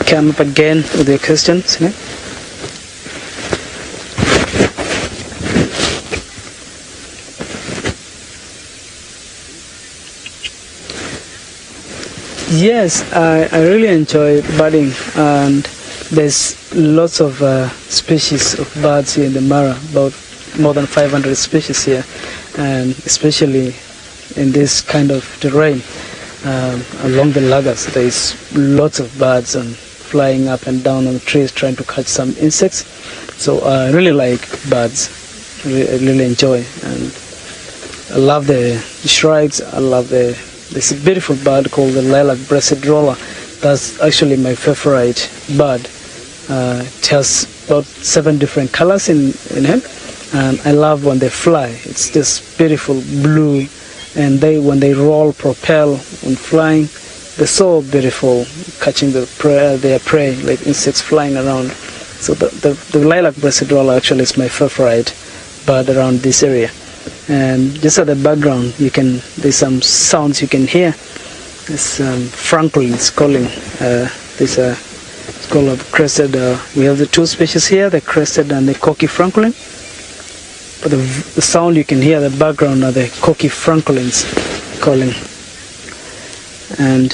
come up again with your questions. Yeah? Yes, I really enjoy birding, and there's lots of species of birds here in the Mara, about more than 500 species here, and especially in this kind of terrain along the lagoons, there's lots of birds and flying up and down on the trees trying to catch some insects. So I really like birds, I really enjoy, and I love the shrikes. I love this beautiful bird called the lilac-breasted roller. That's actually my favorite bird. It has about 7 different colors in him, and I love when they fly. It's just beautiful blue, and when they roll, propel, and flying, they're so beautiful, catching their prey, like insects flying around. So the lilac-breasted roller actually is my favorite bird around this area. And just at the background, there's some sounds you can hear. It's francolins calling. It's called a crested. We have the 2 species here, the crested and the cocky francolin. But the sound you can hear at the background are the cocky francolins calling. And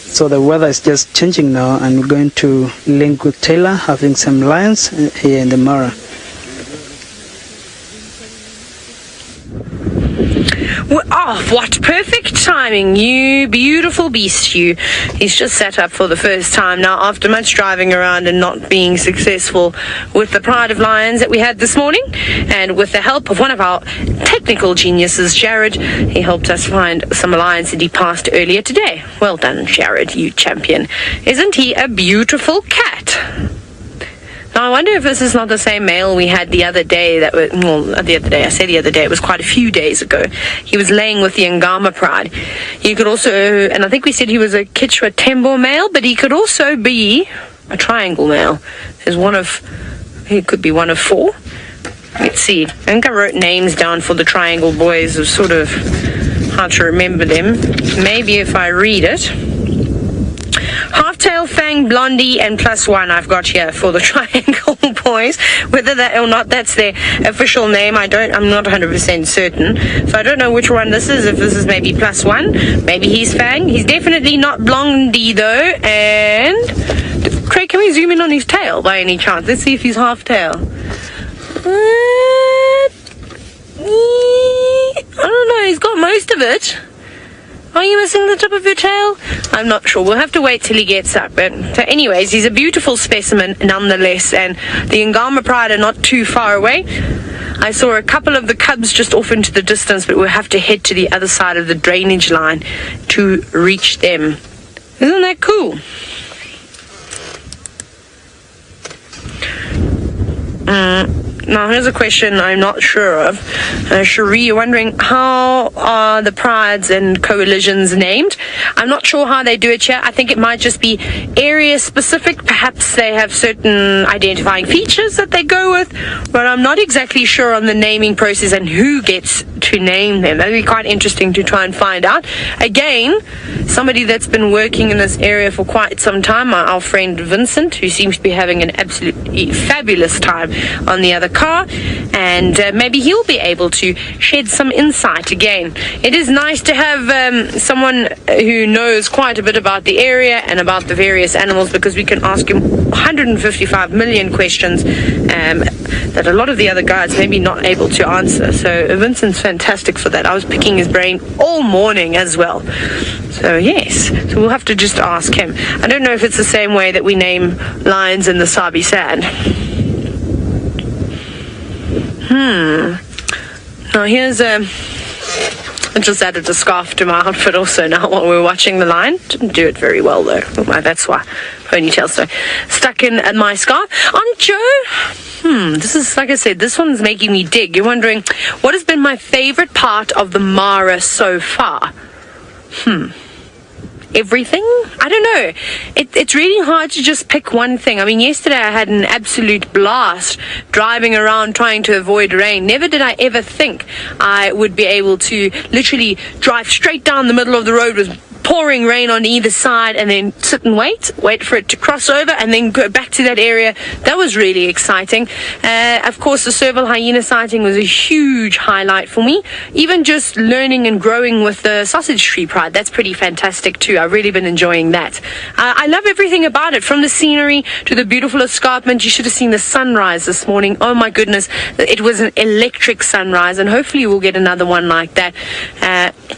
so the weather is just changing now, and we're going to link with Taylor, having some lions here in the Mara. Oh, what perfect timing, you beautiful beast, you. He's just sat up for the first time now after much driving around and not being successful with the pride of lions that we had this morning. And with the help of one of our technical geniuses, Jared, he helped us find some lions that he passed earlier today. Well done, Jared, you champion. Isn't he a beautiful cat? Now, I wonder if this is not the same male we had the other day. I say the other day, it was quite a few days ago. He was laying with the Angama pride. He could also, and I think we said he was a Chitwa Tembo male, but he could also be a triangle male. He could be one of 4. Let's see. I think I wrote names down for the triangle boys of sort of how to remember them. Maybe if I read it. Half-tail, fang, blondie, and +1 I've got here for the triangle boys. Whether that or not that's their official name, I'm not 100% certain. So I don't know which one this is, if this is maybe +1. Maybe he's fang. He's definitely not blondie though. And Craig, can we zoom in on his tail by any chance? Let's see if he's half-tail. I don't know, he's got most of it. Are you missing the tip of your tail? I'm not sure. We'll have to wait till he gets up. But so anyways, he's a beautiful specimen nonetheless, and the Angama pride are not too far away. I saw a couple of the cubs just off into the distance, but we'll have to head to the other side of the drainage line to reach them. Isn't that cool? Now, here's a question I'm not sure of. Cherie, you're wondering, how are the prides and coalitions named? I'm not sure how they do it here. I think it might just be area specific. Perhaps they have certain identifying features that they go with, but I'm not exactly sure on the naming process and who gets to name them. That'd be quite interesting to try and find out. Again, somebody that's been working in this area for quite some time, our friend Vincent, who seems to be having an absolutely fabulous time on the other car, and maybe he'll be able to shed some insight again. It is nice to have someone who knows quite a bit about the area and about the various animals, because we can ask him 155 million questions that a lot of the other guys may be not able to answer. So Vincent's fantastic for that. I was picking his brain all morning as well. So yes, so we'll have to just ask him. I don't know if it's the same way that we name lions in the Sabi sand. Now here's I just added a scarf to my outfit also now while we were watching the lion. Didn't do it very well though. That's why. Ponytail so stuck in my scarf. On Joe, this is, like I said, this one's making me dig. You're wondering, what has been my favorite part of the Mara so far? Everything? I don't know. It's really hard to just pick one thing. I mean, yesterday I had an absolute blast driving around trying to avoid rain. Never did I ever think I would be able to literally drive straight down the middle of the road with pouring rain on either side, and then sit and wait for it to cross over, and then go back to that area. That was really exciting. Of course, the Serval hyena sighting was a huge highlight for me. Even just learning and growing with the sausage tree pride, that's pretty fantastic too. I've really been enjoying that. I love everything about it, from the scenery to the beautiful escarpment. You should have seen the sunrise this morning. Oh my goodness, it was an electric sunrise, and hopefully we'll get another one like that.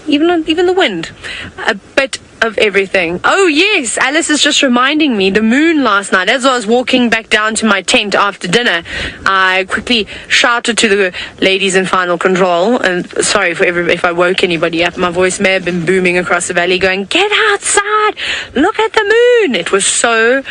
Even the wind, a bit of everything. Oh yes, Alice is just reminding me, the moon last night, as I was walking back down to my tent after dinner, I quickly shouted to the ladies in final control, and sorry if I woke anybody up. My voice may have been booming across the valley going, "Get outside, look at the moon." It was so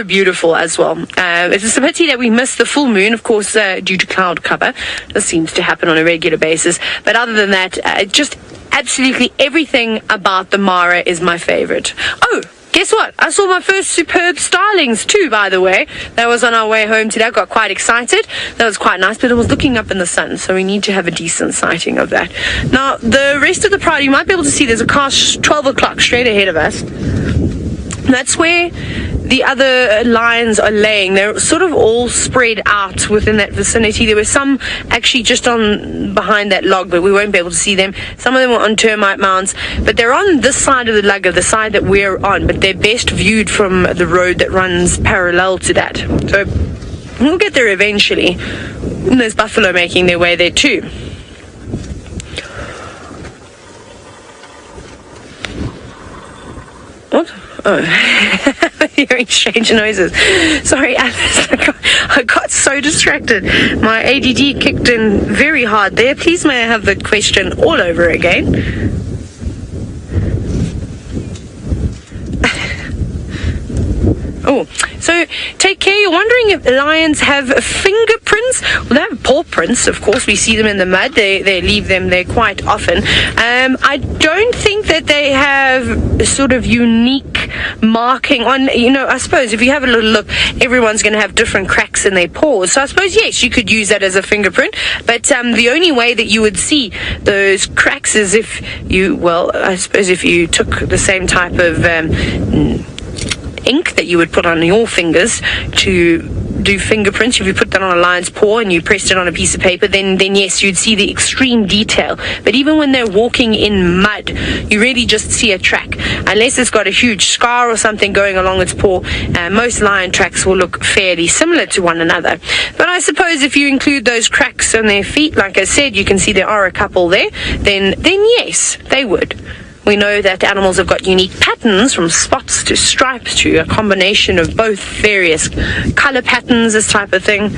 beautiful as well. It's a pity that we missed the full moon, of course, due to cloud cover. This seems to happen on a regular basis, but other than that, just absolutely everything about the Mara is my favorite. Oh, guess what? I saw my first superb starlings too, by the way. That was on our way home today. I got quite excited. That was quite nice, but it was looking up in the sun, so we need to have a decent sighting of that. Now, the rest of the pride, you might be able to see there's a car 12 o'clock straight ahead of us. That's where the other lions are laying. They're sort of all spread out within that vicinity. There were some actually just on behind that log, but we won't be able to see them. Some of them were on termite mounds, but they're on this side of the lugger, the side that we're on, but they're best viewed from the road that runs parallel to that. So we'll get there eventually. And there's buffalo making their way there too. What? Oh, hearing strange noises. Sorry, Alice, I got so distracted. My ADD kicked in very hard there. Please may I have the question all over again? Oh, so take care. You're wondering if lions have fingerprints? Well, they have paw prints, of course. We see them in the mud. They leave them there quite often. I don't think that they have a sort of unique marking on, I suppose if you have a little look, everyone's going to have different cracks in their paws. So I suppose, yes, you could use that as a fingerprint. But the only way that you would see those cracks is if you took the same type of ink that you would put on your fingers to do fingerprints. If you put that on a lion's paw and you pressed it on a piece of paper, then yes, you'd see the extreme detail. But even when they're walking in mud, you really just see a track. Unless it's got a huge scar or something going along its paw, most lion tracks will look fairly similar to one another. But I suppose if you include those cracks on their feet, like I said, you can see there are a couple there, then yes, they would. We know that animals have got unique patterns, from spots to stripes to a combination of both various color patterns, this type of thing.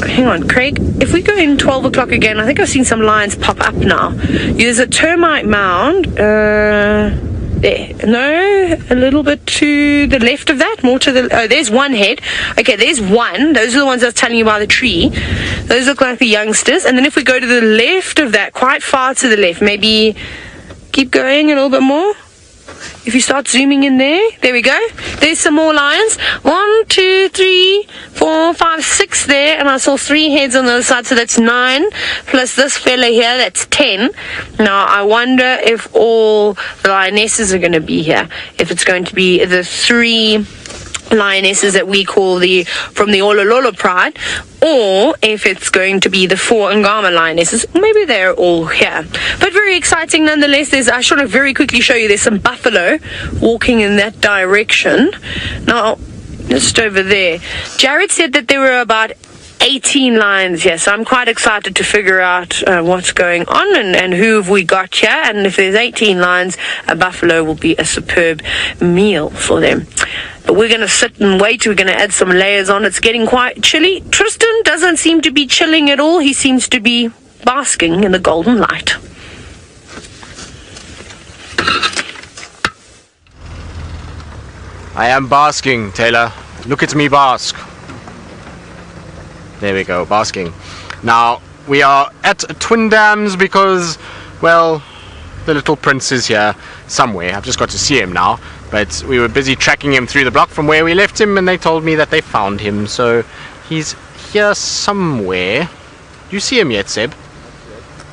Hang on, Craig, if we go in 12 o'clock again, I think I've seen some lions pop up now. There's a termite mound there. No, a little bit to the left of that, more to the, oh, there's one head. Okay, there's one. Those are the ones I was telling you about the tree. Those look like the youngsters. And then if we go to the left of that, quite far to the left, maybe keep going a little bit more. If you start zooming in there we go. There's some more lions. 1, 2, 3, 4, 5, 6 there, and I saw 3 heads on the other side, so that's 9 plus this fella here, that's 10. Now I wonder if all the lionesses are going to be here, if it's going to be the 3 lionesses that we call from the Olololo pride, or if it's going to be the 4 Angama lionesses. Maybe they're all here, but very exciting nonetheless. I should have very quickly show you, there's some buffalo walking in that direction. Now just over there, Jared said that there were about 18 lions here, so I'm quite excited to figure out what's going on and who have we got here. And if there's 18 lions, a buffalo will be a superb meal for them. But we're going to sit and wait. We're going to add some layers on. It's getting quite chilly. Tristan doesn't seem to be chilling at all. He seems to be basking in the golden light. I am basking, Taylor. Look at me bask. There we go, basking. Now, we are at Twin Dams because, well, the little prince is here somewhere. I've just got to see him now, but we were busy tracking him through the block from where we left him, and they told me that they found him, so he's here somewhere. Do you see him yet, Seb?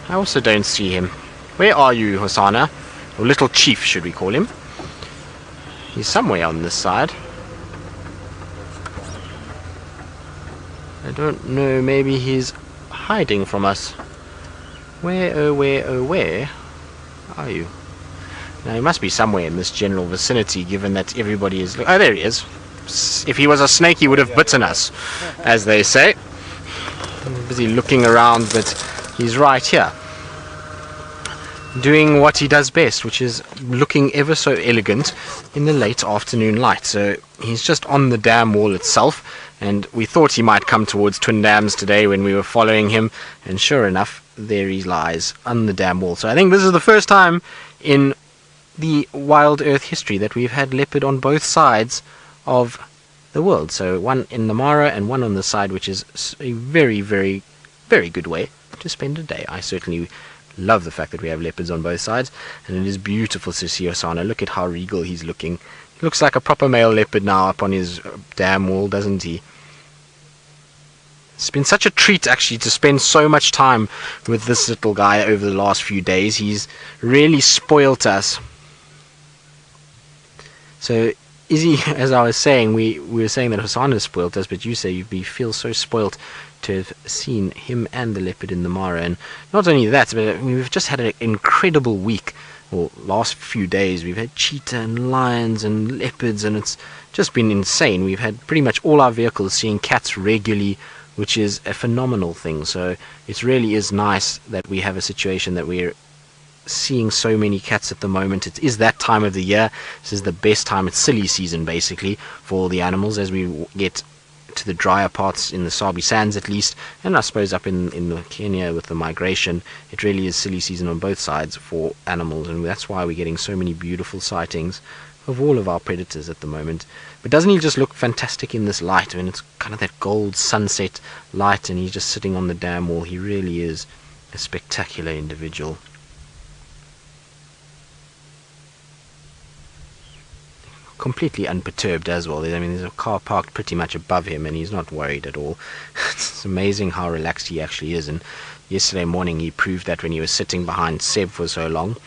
I also don't see him. Where are you, Hosana? or little chief should we call him. He's somewhere on this side. I don't know, maybe he's hiding from us. Where, oh where are you? Now he must be somewhere in this general vicinity, given that everybody is... Oh, there he is. If he was a snake he would have bitten us, as they say. I'm busy looking around, but he's right here, doing what he does best, which is looking ever so elegant in the late afternoon light. So he's just on the dam wall itself, and we thought he might come towards Twin Dams today when we were following him, and sure enough, there he lies on the dam wall. So I think this is the first time in the wild earth history that we've had leopard on both sides of the world. So one in the Mara and one on the side, which is a very, very, very good way to spend a day. I certainly love the fact that we have leopards on both sides, and it is beautiful to see Hosana. Look at how regal he's looking. He looks like a proper male leopard now up on his dam wall, doesn't he? It's been such a treat actually to spend so much time with this little guy over the last few days. He's really spoilt us. So Izzy, as I was saying, we were saying that Hosana spoilt us, but you say you feel so spoilt to have seen him and the leopard in the Mara. And not only that, but we've just had an incredible week, or last few days. We've had cheetah and lions and leopards, and it's just been insane. We've had pretty much all our vehicles seeing cats regularly, which is a phenomenal thing. So it really is nice that we have a situation that we're seeing so many cats at the moment. It is that time of the year. This is the best time. It's silly season basically for all the animals as we get to the drier parts in the Sabi sands at least, and I suppose up in the Kenya with the migration. It really is silly season on both sides for animals, and that's why we're getting so many beautiful sightings of all of our predators at the moment. But doesn't he just look fantastic in this light? I mean, it's kind of that gold sunset light, and he's just sitting on the dam wall. He really is a spectacular individual. Completely unperturbed as well. I mean, there's a car parked pretty much above him, and he's not worried at all. It's amazing how relaxed he actually is, and yesterday morning he proved that when he was sitting behind Sept for so long.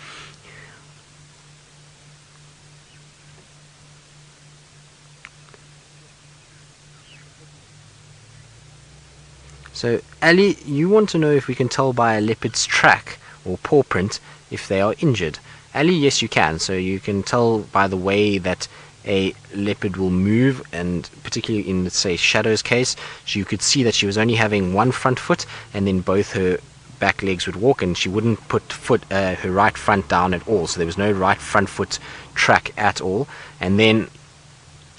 So, Ali, you want to know if we can tell by a leopard's track or paw print if they are injured. Ali, yes you can. So you can tell by the way that a leopard will move, and particularly in, let's say, Shadow's case, you could see that she was only having one front foot, and then both her back legs would walk, and she wouldn't put her right front down at all. So there was no right front foot track at all. And then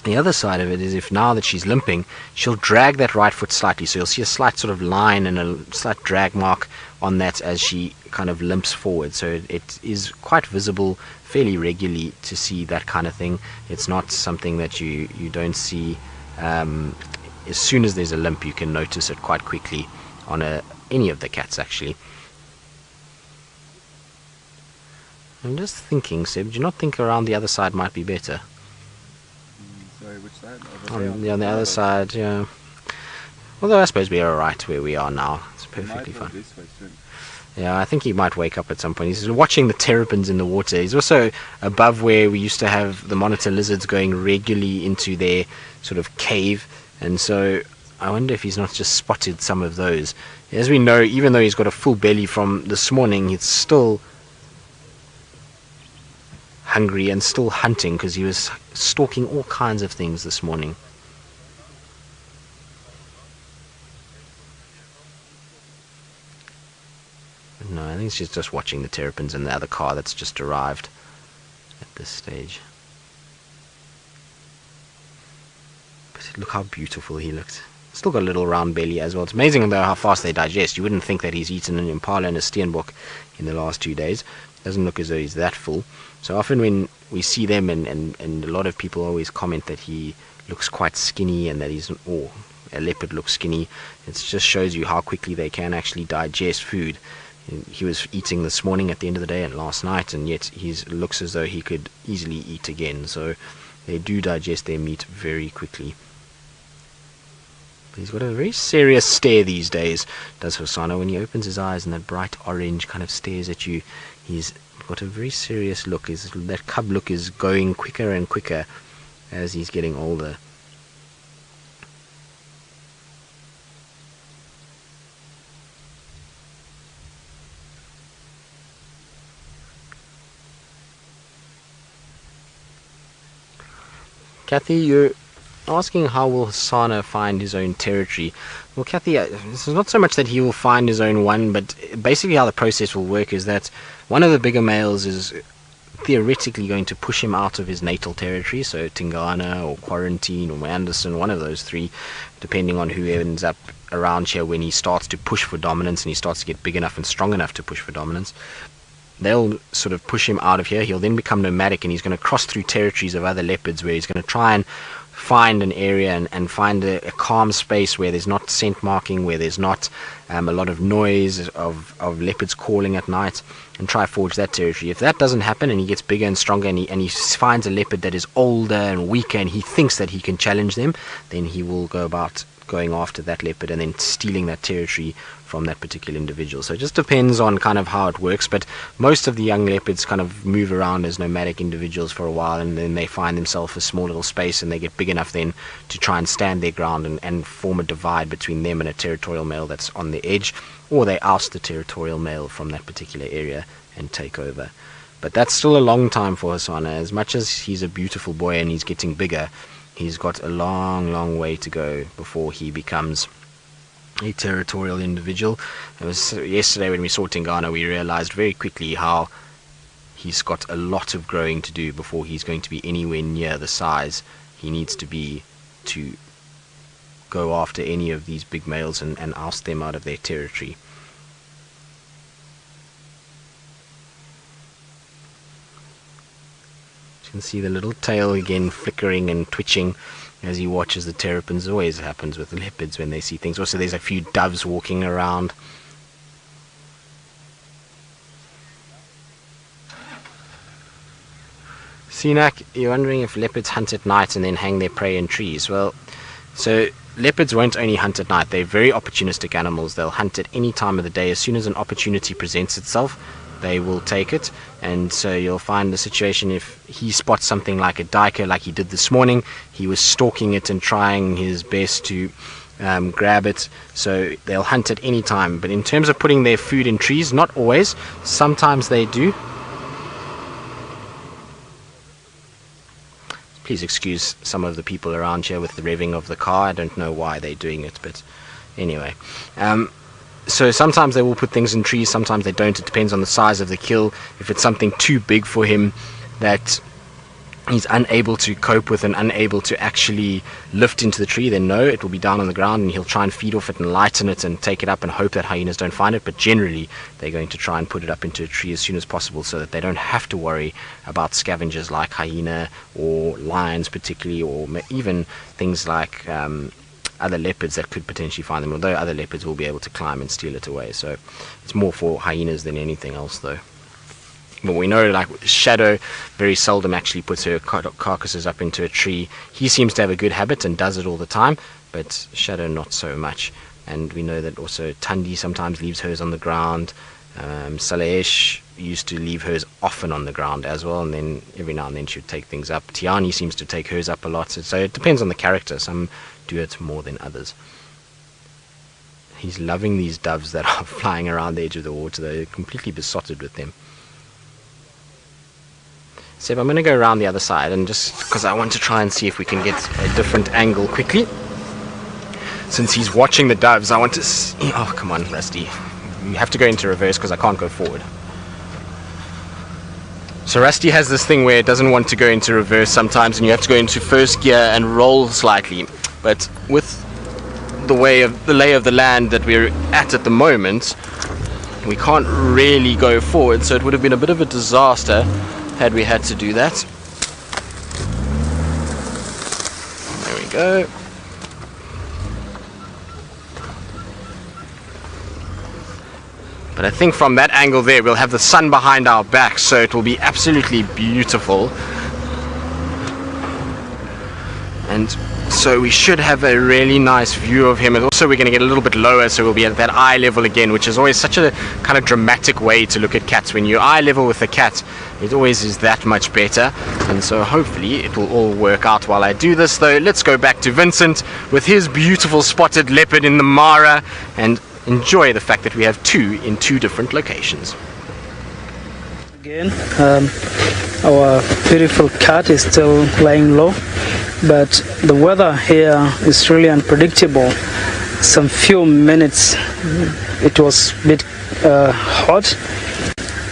the other side of it is, if now that she's limping, she'll drag that right foot slightly, so you'll see a slight sort of line and a slight drag mark on that as she kind of limps forward. So it is quite visible fairly regularly to see that kind of thing. It's not something that you don't see. As soon as there's a limp, you can notice it quite quickly on any of the cats actually. I'm just thinking, Seb, do you not think around the other side might be better? Sorry, which side? On the other side, yeah. Although I suppose we are alright where we are now. It's perfectly fine. Yeah, I think he might wake up at some point. He's watching the terrapins in the water. He's also above where we used to have the monitor lizards going regularly into their sort of cave. And so I wonder if he's not just spotted some of those. As we know, even though he's got a full belly from this morning, he's still hungry and still hunting, because he was stalking all kinds of things this morning. No, I think she's just watching the terrapins in the other car that's just arrived at this stage. But look how beautiful he looked. Still got a little round belly as well. It's amazing though how fast they digest. You wouldn't think that he's eaten an impala and a steenbok in the last 2 days. Doesn't look as though he's that full. So often when we see them, and a lot of people always comment that he looks quite skinny, and that a leopard looks skinny. It just shows you how quickly they can actually digest food. He was eating this morning at the end of the day and last night, and yet he looks as though he could easily eat again. So they do digest their meat very quickly. He's got a very serious stare these days, does Hosana. When he opens his eyes and that bright orange kind of stares at you, he's got a very serious look. That cub look is going quicker and quicker as he's getting older. Kathy, you're asking how will Hosana find his own territory. Well, Kathy, it's not so much that he will find his own one, but basically how the process will work is that one of the bigger males is theoretically going to push him out of his natal territory, so Tingana or Quarantine or Anderson, one of those three, depending on who ends up around here when he starts to push for dominance and he starts to get big enough and strong enough to push for dominance. They'll sort of push him out of here. He'll then become nomadic and he's going to cross through territories of other leopards where he's going to try and find an area and find a calm space where there's not scent marking, where there's not a lot of noise of leopards calling at night, and try forge that territory. If that doesn't happen and he gets bigger and stronger and he finds a leopard that is older and weaker and he thinks that he can challenge them, then he will go about going after that leopard and then stealing that territory from that particular individual. So it just depends on kind of how it works, but most of the young leopards kind of move around as nomadic individuals for a while, and then they find themselves a small little space and they get big enough then to try and stand their ground and form a divide between them and a territorial male that's on the edge, or they oust the territorial male from that particular area and take over. But that's still a long time for Hosana. As much as he's a beautiful boy and he's getting bigger, he's got a long way to go before he becomes a territorial individual. It was yesterday when we saw Tingana, we realized very quickly how he's got a lot of growing to do before he's going to be anywhere near the size he needs to be to go after any of these big males and oust them out of their territory. You can see the little tail again flickering and twitching as he watches the terrapins. It always happens with the leopards when they see things. Also, there's a few doves walking around. Sinak, you're wondering if leopards hunt at night and then hang their prey in trees. Well, so leopards won't only hunt at night. They're very opportunistic animals. They'll hunt at any time of the day. As soon as an opportunity presents itself, they will take it. And so you'll find the situation, if he spots something like a duiker like he did this morning, he was stalking it and trying his best to grab it. So they'll hunt at any time. But in terms of putting their food in trees, not always. Sometimes they do. Please excuse some of the people around here with the revving of the car. I don't know why they're doing it, but anyway. So sometimes they will put things in trees, sometimes they don't. It depends on the size of the kill. If it's something too big for him that he's unable to cope with and unable to actually lift into the tree, then no, it will be down on the ground and he'll try and feed off it and lighten it and take it up and hope that hyenas don't find it. But generally they're going to try and put it up into a tree as soon as possible so that they don't have to worry about scavengers like hyena or lions particularly, or even things like other leopards that could potentially find them, although other leopards will be able to climb and steal it away. So it's more for hyenas than anything else though. But we know, like Shadow very seldom actually puts her carcasses up into a tree. He seems to have a good habit and does it all the time, but Shadow not so much. And we know that also Tandi sometimes leaves hers on the ground. Salesh used to leave hers often on the ground as well, and then every now and then she would take things up. Tiani seems to take hers up a lot, so it depends on the character. Some do it more than others. He's loving these doves that are flying around the edge of the water. They're completely besotted with them. So I'm going to go around the other side, and just because I want to try and see if we can get a different angle quickly. Since he's watching the doves, I want to see... Oh, come on, Rusty. You have to go into reverse because I can't go forward. So Rusty has this thing where it doesn't want to go into reverse sometimes, and you have to go into first gear and roll slightly. But with the lay of the land that we're at the moment, we can't really go forward, so it would have been a bit of a disaster had we had to do that. There we go. But I think from that angle there we'll have the sun behind our backs, so it will be absolutely beautiful. And So we should have a really nice view of him, and also we're going to get a little bit lower, so we'll be at that eye level again, which is always such a kind of dramatic way to look at cats. When you're eye level with the cat, it always is that much better, and so hopefully it will all work out while I do this. Though, let's go back to Vincent with his beautiful spotted leopard in the Mara and enjoy the fact that we have two in two different locations. Again, our beautiful cat is still lying low, but the weather here is really unpredictable. Some few minutes it was a bit hot,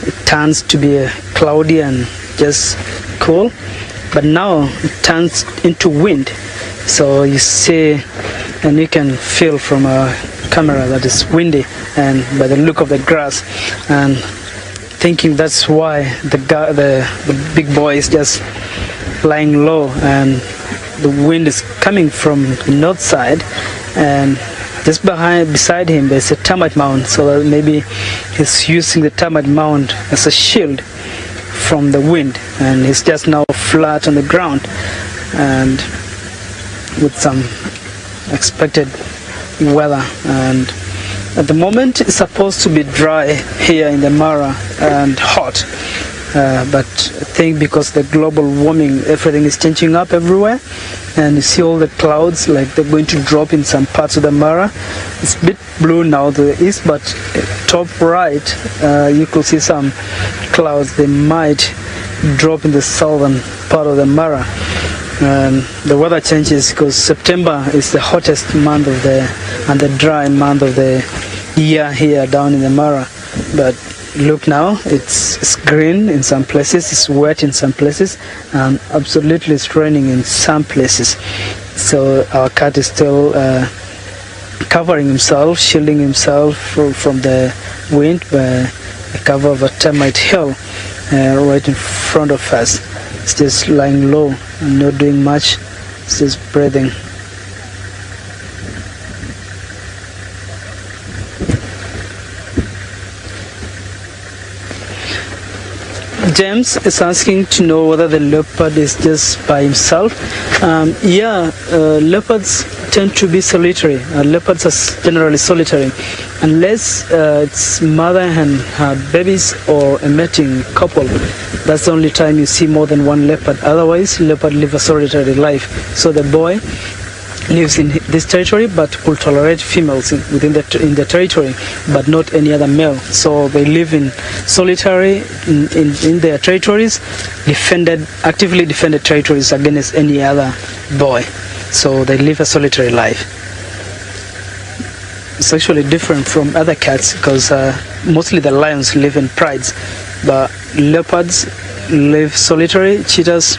it turns to be cloudy and just cool, but now it turns into wind. So you see and you can feel from a camera that it's windy, and by the look of the grass, and thinking that's why the big boy is just lying low, and the wind is coming from the north side, and just beside him there's a termite mound, so that maybe he's using the termite mound as a shield from the wind, and he's just now flat on the ground and with some expected weather. And at the moment it's supposed to be dry here in the Mara and hot, but I think because the global warming, everything is changing up everywhere, and you see all the clouds like they're going to drop in some parts of the Mara. It's a bit blue now to the east, but top right you could see some clouds. They might drop in the southern part of the Mara. And the weather changes because September is the hottest month of and the dry month of the year here down in the Mara. But look now, it's green in some places, it's wet in some places, and absolutely it's raining in some places. So our cat is still covering himself, shielding himself from the wind by the cover of a termite hill right in front of us. It's just lying low and not doing much, it's just breathing. James is asking to know whether the leopard is just by himself. Leopards tend to be solitary. Leopards are generally solitary, unless it's mother and her babies or a mating couple. That's the only time you see more than one leopard. Otherwise, leopard live a solitary life. So the boy lives in this territory but will tolerate females in the territory, but not any other male. So they live in solitary in their territories, actively defended territories against any other boy. So they live a solitary life. It's actually different from other cats because mostly the lions live in prides, but leopards live solitary. Cheetahs,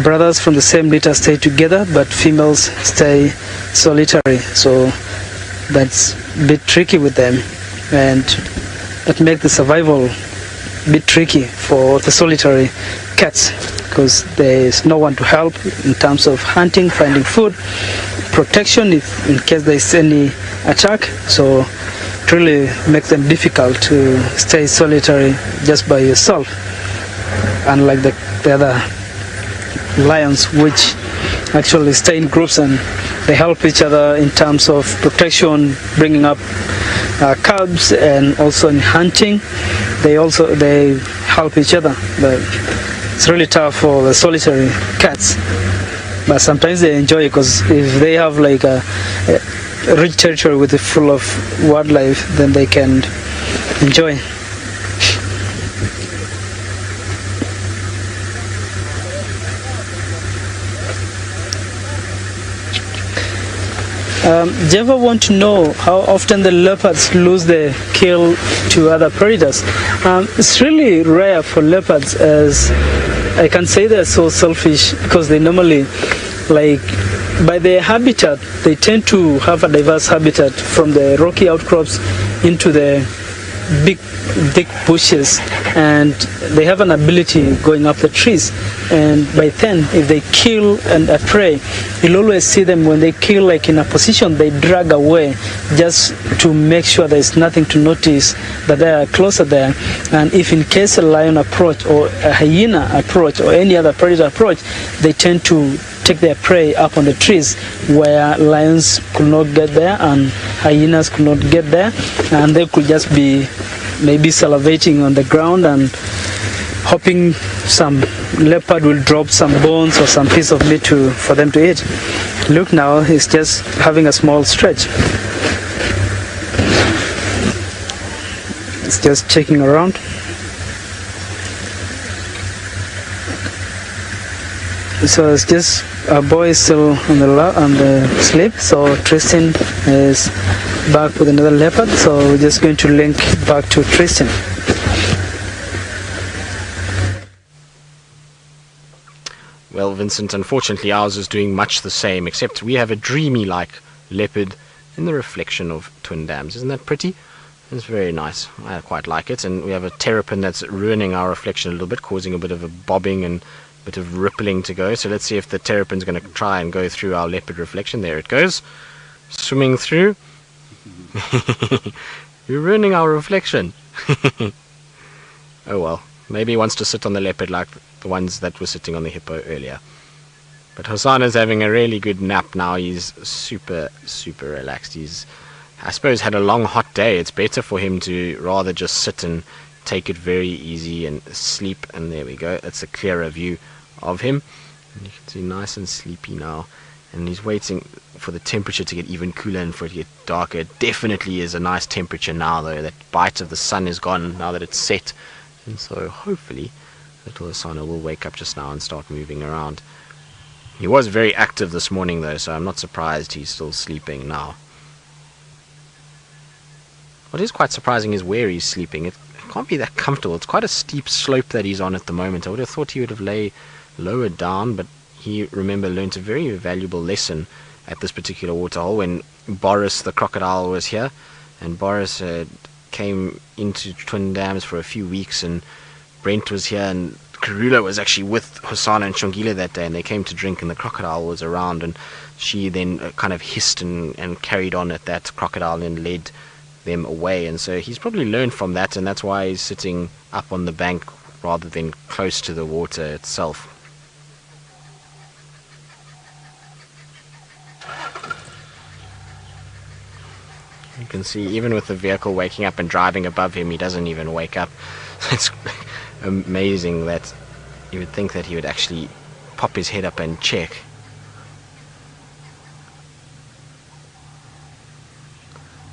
brothers from the same litter, stay together, but females stay solitary. So that's a bit tricky with them, and that makes the survival a bit tricky for the solitary cats because there's no one to help in terms of hunting, finding food, protection if in case there's any attack. So it really makes them difficult to stay solitary just by yourself, unlike the other lions, which actually stay in groups and they help each other in terms of protection, bringing up cubs, and also in hunting they help each other. But it's really tough for the solitary cats, but sometimes they enjoy it because if they have like a rich territory with full of wildlife, then they can enjoy. Do you ever want to know how often the leopards lose their kill to other predators? It's really rare for leopards, as I can say they're so selfish because they normally, like, by their habitat, they tend to have a diverse habitat from the rocky outcrops into the big thick bushes, and they have an ability going up the trees, and by then if they kill a prey, you'll always see them when they kill like in a position they drag away just to make sure there's nothing to notice that they are closer there. And if in case a lion approach or a hyena approach or any other predator approach, they tend to take their prey up on the trees where lions could not get there and hyenas could not get there, and they could just be maybe salivating on the ground and hoping some leopard will drop some bones or some piece of meat for them to eat. Look, now he's just having a small stretch. It's just checking around. So it's just our boy is still on the sleep. So Tristan is back with another leopard. So we're just going to link back to Tristan. Well, Vincent, unfortunately ours is doing much the same, except we have a dreamy-like leopard in the reflection of Twin Dams. Isn't that pretty? It's very nice. I quite like it. And we have a terrapin that's ruining our reflection a little bit, causing a bit of a bobbing and a bit of rippling to go. So let's see if the terrapin's going to try and go through our leopard reflection. There it goes. Swimming through. You're ruining our reflection. Oh well. Maybe he wants to sit on the leopard like the ones that were sitting on the hippo earlier. But Hosana's having a really good nap now. He's super relaxed. He's, I suppose, had a long hot day. It's better for him to rather just sit and take it very easy and sleep. And there we go. That's a clearer view of him. And you can see nice and sleepy now. And he's waiting for the temperature to get even cooler and for it to get darker. It definitely is a nice temperature now, though. That bite of the sun is gone now that it's set. And so hopefully little Hosana will wake up just now and start moving around. He was very active this morning though, so I'm not surprised he's still sleeping now. What is quite surprising is where he's sleeping. It can't be that comfortable. It's quite a steep slope that he's on at the moment. I would have thought he would have lay lower down, but he, remember, learnt a very valuable lesson at this particular waterhole when Boris the crocodile was here. And Boris came into Twin Dams for a few weeks, and Brent was here, and Karula was actually with Hosana and Shongile that day, and they came to drink, and the crocodile was around, and she then kind of hissed and carried on at that crocodile and led them away. And so he's probably learned from that, and that's why he's sitting up on the bank rather than close to the water itself. You can see even with the vehicle waking up and driving above him, he doesn't even wake up. It's amazing that you would think that he would actually pop his head up and check.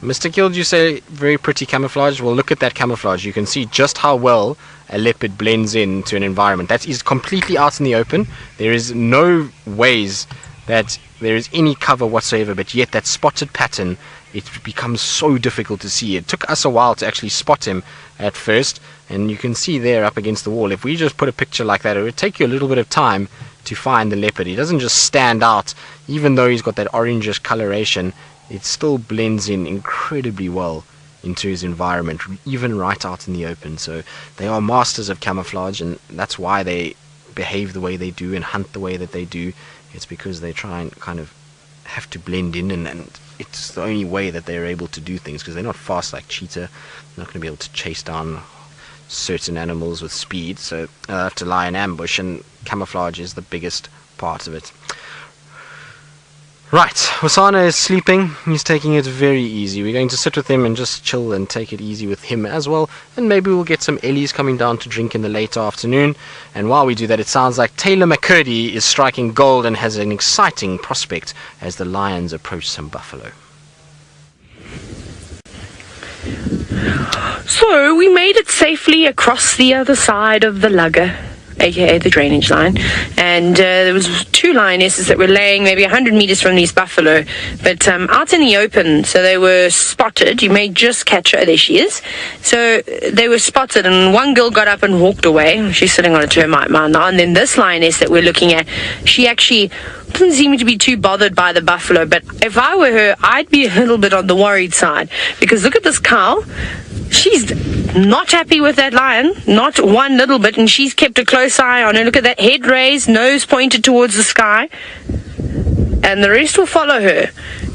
Mr. Guild, you say very pretty camouflage. Well, look at that camouflage. You can see just how well a leopard blends into an environment. That is completely out in the open. There is no ways that there is any cover whatsoever, but yet that spotted pattern, it becomes so difficult to see. It took us a while to actually spot him at first, and you can see there up against the wall. If we just put a picture like that, it would take you a little bit of time to find the leopard. He doesn't just stand out. Even though he's got that orangish coloration, it still blends in incredibly well into his environment, even right out in the open. So they are masters of camouflage, and that's why they behave the way they do and hunt the way that they do. It's because they try and kind of have to blend in, and it's the only way that they're able to do things, because they're not fast like cheetah. They're not going to be able to chase down certain animals with speed, so they'll have to lie in ambush, and camouflage is the biggest part of it. Right, Hosana is sleeping. He's taking it very easy. We're going to sit with him and just chill and take it easy with him as well. And maybe we'll get some Ellies coming down to drink in the late afternoon. And while we do that, it sounds like Taylor McCurdy is striking gold and has an exciting prospect as the Lions approach some buffalo. So we made it safely across the other side of the lugger, aka the drainage line, and there was 2 lionesses that were laying maybe 100 meters from these buffalo, but out in the open, so they were spotted. You may just catch her. There she is. So they were spotted, and one girl got up and walked away. She's sitting on a termite mound now. And then this lioness that we're looking at, she actually doesn't seem to be too bothered by the buffalo, but if I were her, I'd be a little bit on the worried side, because look at this cow. She's not happy with that lion, not one little bit, and she's kept a close eye on her. Look at that, head raised, nose pointed towards the sky, and the rest will follow her.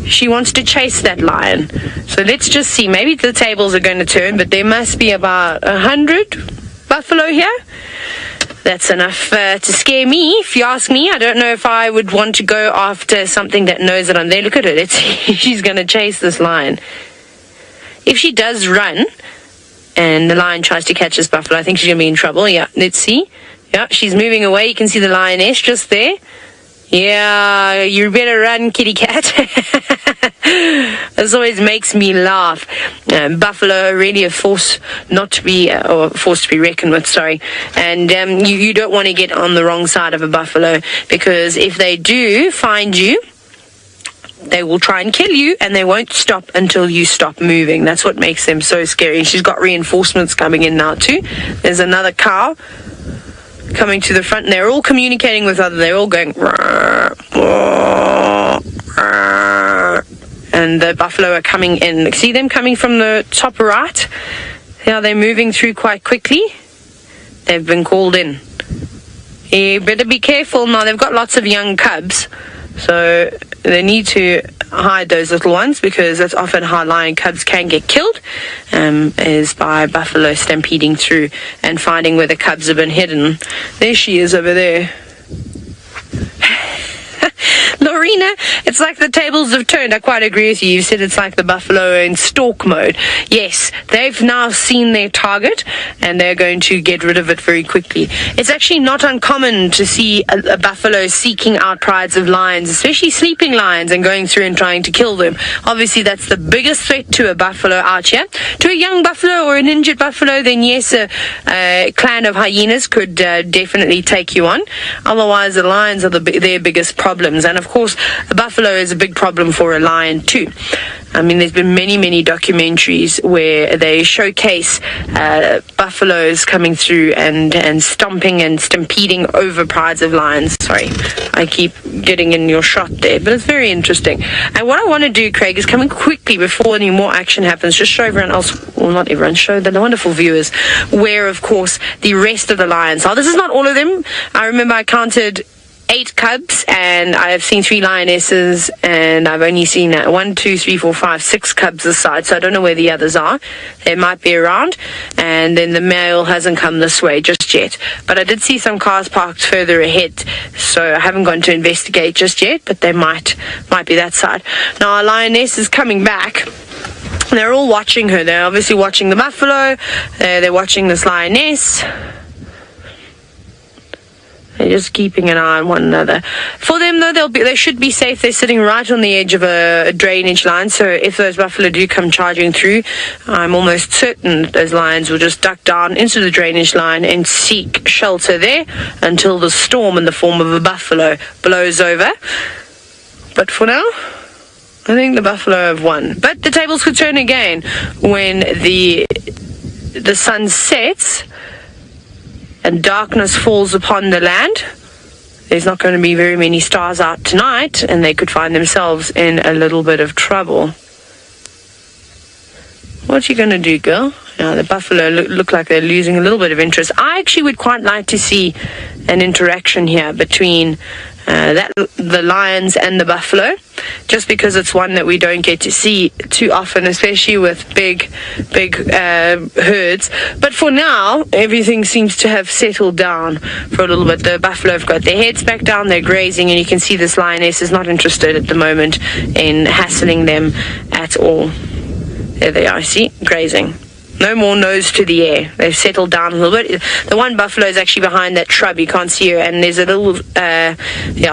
She wants to chase that lion. So let's just see. Maybe the tables are going to turn, but there must be about 100 buffalo here. that's enough to scare me, if you ask me. I don't know if I would want to go after something that knows that I'm there. Look at her. Let's see. She's going to chase this lion. If she does run and the lion tries to catch this buffalo, I think she's going to be in trouble. Yeah, let's see. Yeah, she's moving away. You can see the lioness just there. Yeah, you better run, kitty cat. This always makes me laugh. Buffalo are really a force not to be, or force to be reckoned with, sorry. And you don't want to get on the wrong side of a buffalo, because if they do find you, they will try and kill you, and they won't stop until you stop moving. That's what makes them so scary. And she's got reinforcements coming in now too. There's another cow coming to the front, and they're all communicating with other. They're all going "Rah, rah, rah," and the buffalo are coming in. See them coming from the top right? Yeah, they're moving through quite quickly. They've been called in. You better be careful now. They've got lots of young cubs, so they need to hide those little ones, because that's often how lion cubs can get killed, is by buffalo stampeding through and finding where the cubs have been hidden. There she is over there. Lorena, it's like the tables have turned. I quite agree with you. You said it's like the buffalo in stalk mode. Yes, they've now seen their target, and they're going to get rid of it very quickly. It's actually not uncommon to see a buffalo seeking out prides of lions, especially sleeping lions, and going through and trying to kill them. Obviously, that's the biggest threat to a buffalo out here. To a young buffalo or an injured buffalo, then yes, a clan of hyenas could definitely take you on. Otherwise, the lions are their biggest problems. And of course, a buffalo is a big problem for a lion too. I mean, there's been many documentaries where they showcase buffaloes coming through and stomping and stampeding over prides of lions. Sorry, I keep getting in your shot there, but it's very interesting. And what I want to do, Craig, is coming quickly before any more action happens, just show everyone else, well, not everyone, show the wonderful viewers where, of course, the rest of the lions are. This is not all of them. I remember I counted 8 cubs, and I have seen 3 lionesses, and I've only seen 1, 2, 3, 4, 5, 6 cubs this side, so I don't know where the others are. They might be around, and then the male hasn't come this way just yet. But I did see some cars parked further ahead, so I haven't gone to investigate just yet, but they might be that side. Now our lioness is coming back. They're all watching her. They're obviously watching the buffalo. They're watching this lioness. They're just keeping an eye on one another. For them, though, they should be safe. They're sitting right on the edge of a drainage line, so if those buffalo do come charging through, I'm almost certain that those lions will just duck down into the drainage line and seek shelter there until the storm in the form of a buffalo blows over. But for now, I think the buffalo have won. But the tables could turn again when the sun sets and darkness falls upon the land. There's not going to be very many stars out tonight, and they could find themselves in a little bit of trouble. What you going to do, girl? Now, the buffalo look like they're losing a little bit of interest. I actually would quite like to see an interaction here between the lions and the buffalo, just because it's one that we don't get to see too often, especially with big herds. But for now, everything seems to have settled down for a little bit. The buffalo have got their heads back down, they're grazing, and you can see this lioness is not interested at the moment in hassling them at all. There they are, see, grazing. No more nose to the air. They've settled down a little bit. The one buffalo is actually behind that shrub. You can't see her. And there's a little, yeah,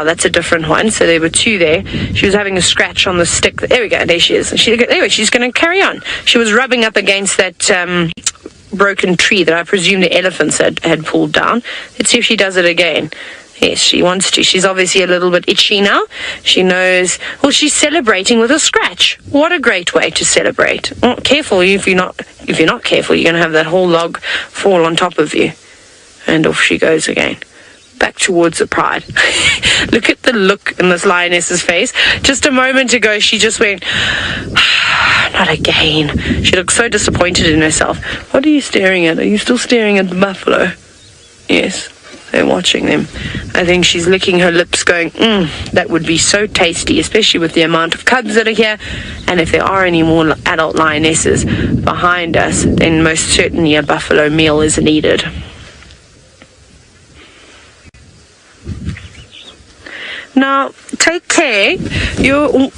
that's a different one. So there were 2 there. She was having a scratch on the stick. There we go. There she is. Anyway, she's going to carry on. She was rubbing up against that broken tree that I presume the elephants had pulled down. Let's see if she does it again. Yes, she wants to. She's obviously a little bit itchy now. She knows. Well, she's celebrating with a scratch. What a great way to celebrate. Oh, careful, if you're not careful, you're going to have that whole log fall on top of you. And off she goes again. Back towards the pride. Look at the look in this lioness's face. Just a moment ago, she just went, not again. She looks so disappointed in herself. What are you staring at? Are you still staring at the buffalo? Yes. They're watching them. I think she's licking her lips going, that would be so tasty, especially with the amount of cubs that are here. And if there are any more adult lionesses behind us, then most certainly a buffalo meal is needed. Now, take care. You're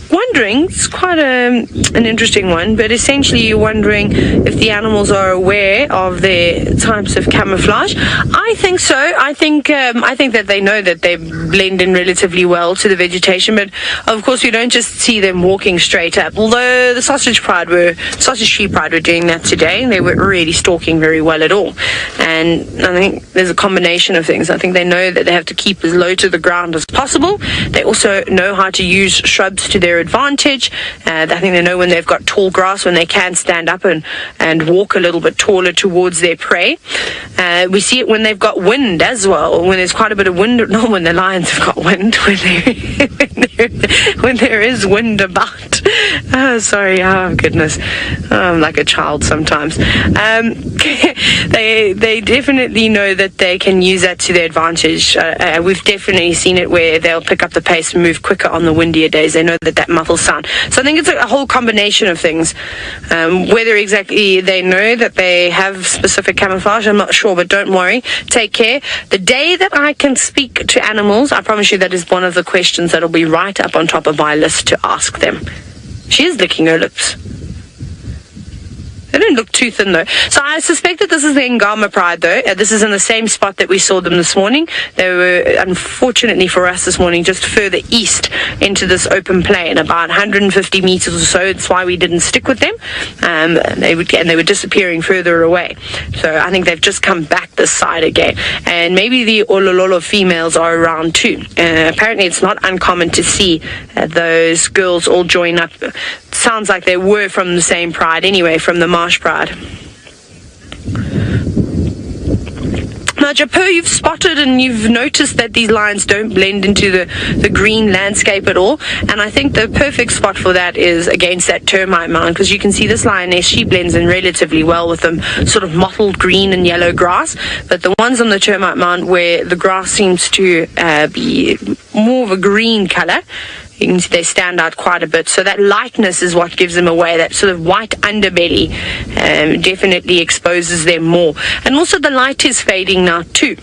wondering, it's quite an interesting one, but essentially you're wondering if the animals are aware of their types of camouflage. I think so. I think that they know that they blend in relatively well to the vegetation, but of course you don't just see them walking straight up. Although the sausage tree pride were doing that today, they weren't really stalking very well at all. And I think there's a combination of things. I think they know that they have to keep as low to the ground as possible. They also know how to use shrubs to their advantage. I think they know when they've got tall grass, when they can stand up and walk a little bit taller towards their prey. We see it when they've got wind as well, when there's quite a bit of wind, not when the lions have got wind, when there is wind about. Oh goodness, I'm like a child sometimes. They definitely know that they can use that to their advantage. We've definitely seen it where they'll pick up the pace and move quicker on the windier days. They know that muffles sound. So I think it's a whole combination of things. Whether exactly they know that they have specific camouflage, I'm not sure, but don't worry. Take care. The day that I can speak to animals, I promise you that is one of the questions that'll be right up on top of my list to ask them. She is licking her lips. They don't look too thin though. So I suspect that this is the Angama pride though. This is in the same spot that we saw them this morning. They were, unfortunately for us this morning, just further east into this open plain, about 150 meters or so. That's why we didn't stick with them. They were disappearing further away. So I think they've just come back this side again. And maybe the Olololo females are around too. Apparently it's not uncommon to see those girls all join up. Sounds like they were from the same pride anyway, from the marsh pride. Now, Japo, you've spotted and you've noticed that these lions don't blend into the green landscape at all. And I think the perfect spot for that is against that termite mound, because you can see this lioness, she blends in relatively well with them sort of mottled green and yellow grass. But the ones on the termite mound where the grass seems to be more of a green color, you can see they stand out quite a bit. So that lightness is what gives them away. That sort of white underbelly definitely exposes them more. And also the light is fading now too.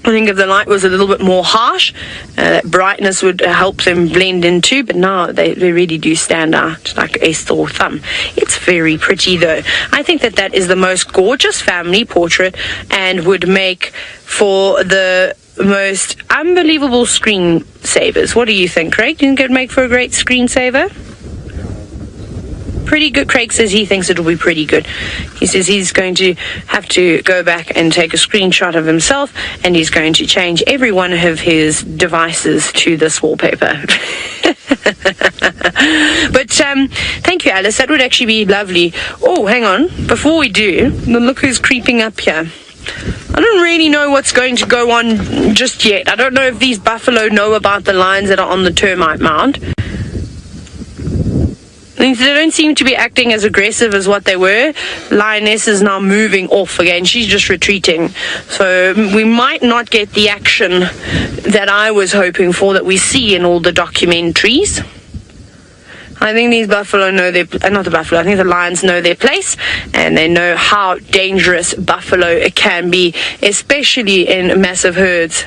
I think if the light was a little bit more harsh, that brightness would help them blend in too. But now they really do stand out like a sore thumb. It's very pretty though. I think that is the most gorgeous family portrait and would make for the most unbelievable screensavers. What do you think, Craig? Do you think it would make for a great screensaver? Pretty good. Craig says he thinks it'll be pretty good. He says he's going to have to go back and take a screenshot of himself, and he's going to change every one of his devices to this wallpaper. But thank you, Alice. That would actually be lovely. Oh, hang on. Before we do, look who's creeping up here. I don't really know what's going to go on just yet. I don't know if these buffalo know about the lions that are on the termite mound. They don't seem to be acting as aggressive as what they were. Lioness is now moving off again. She's just retreating. So we might not get the action that I was hoping for that we see in all the documentaries. I think these buffalo know their, not the buffalo, I think the lions know their place, and they know how dangerous buffalo it can be, especially in massive herds.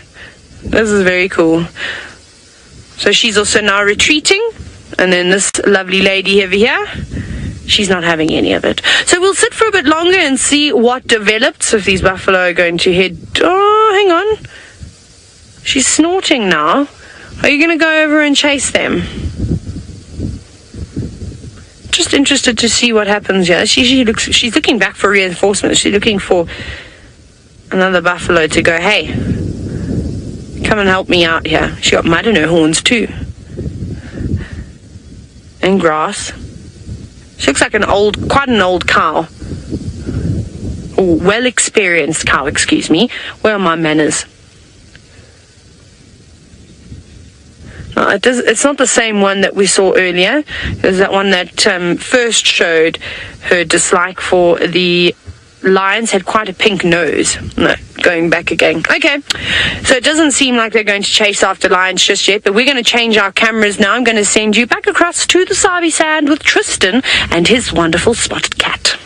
This is very cool. So she's also now retreating, and then this lovely lady over here, she's not having any of it. So we'll sit for a bit longer and see what develops. If these buffalo are going to head, oh, hang on. She's snorting now. Are you going to go over and chase them? Just interested to see what happens here. She's looking back for reinforcements. She's looking for another buffalo to go, hey, come and help me out here. She got mud in her horns too. And grass. She looks like quite an old cow. Oh, well-experienced cow, excuse me. Where are my manners? No, it's not the same one that we saw earlier. It was that one that first showed her dislike for the lions, had quite a pink nose. No, going back again. Okay, so it doesn't seem like they're going to chase after lions just yet, but we're going to change our cameras now. I'm going to send you back across to the Sabi sand with Tristan and his wonderful spotted cat.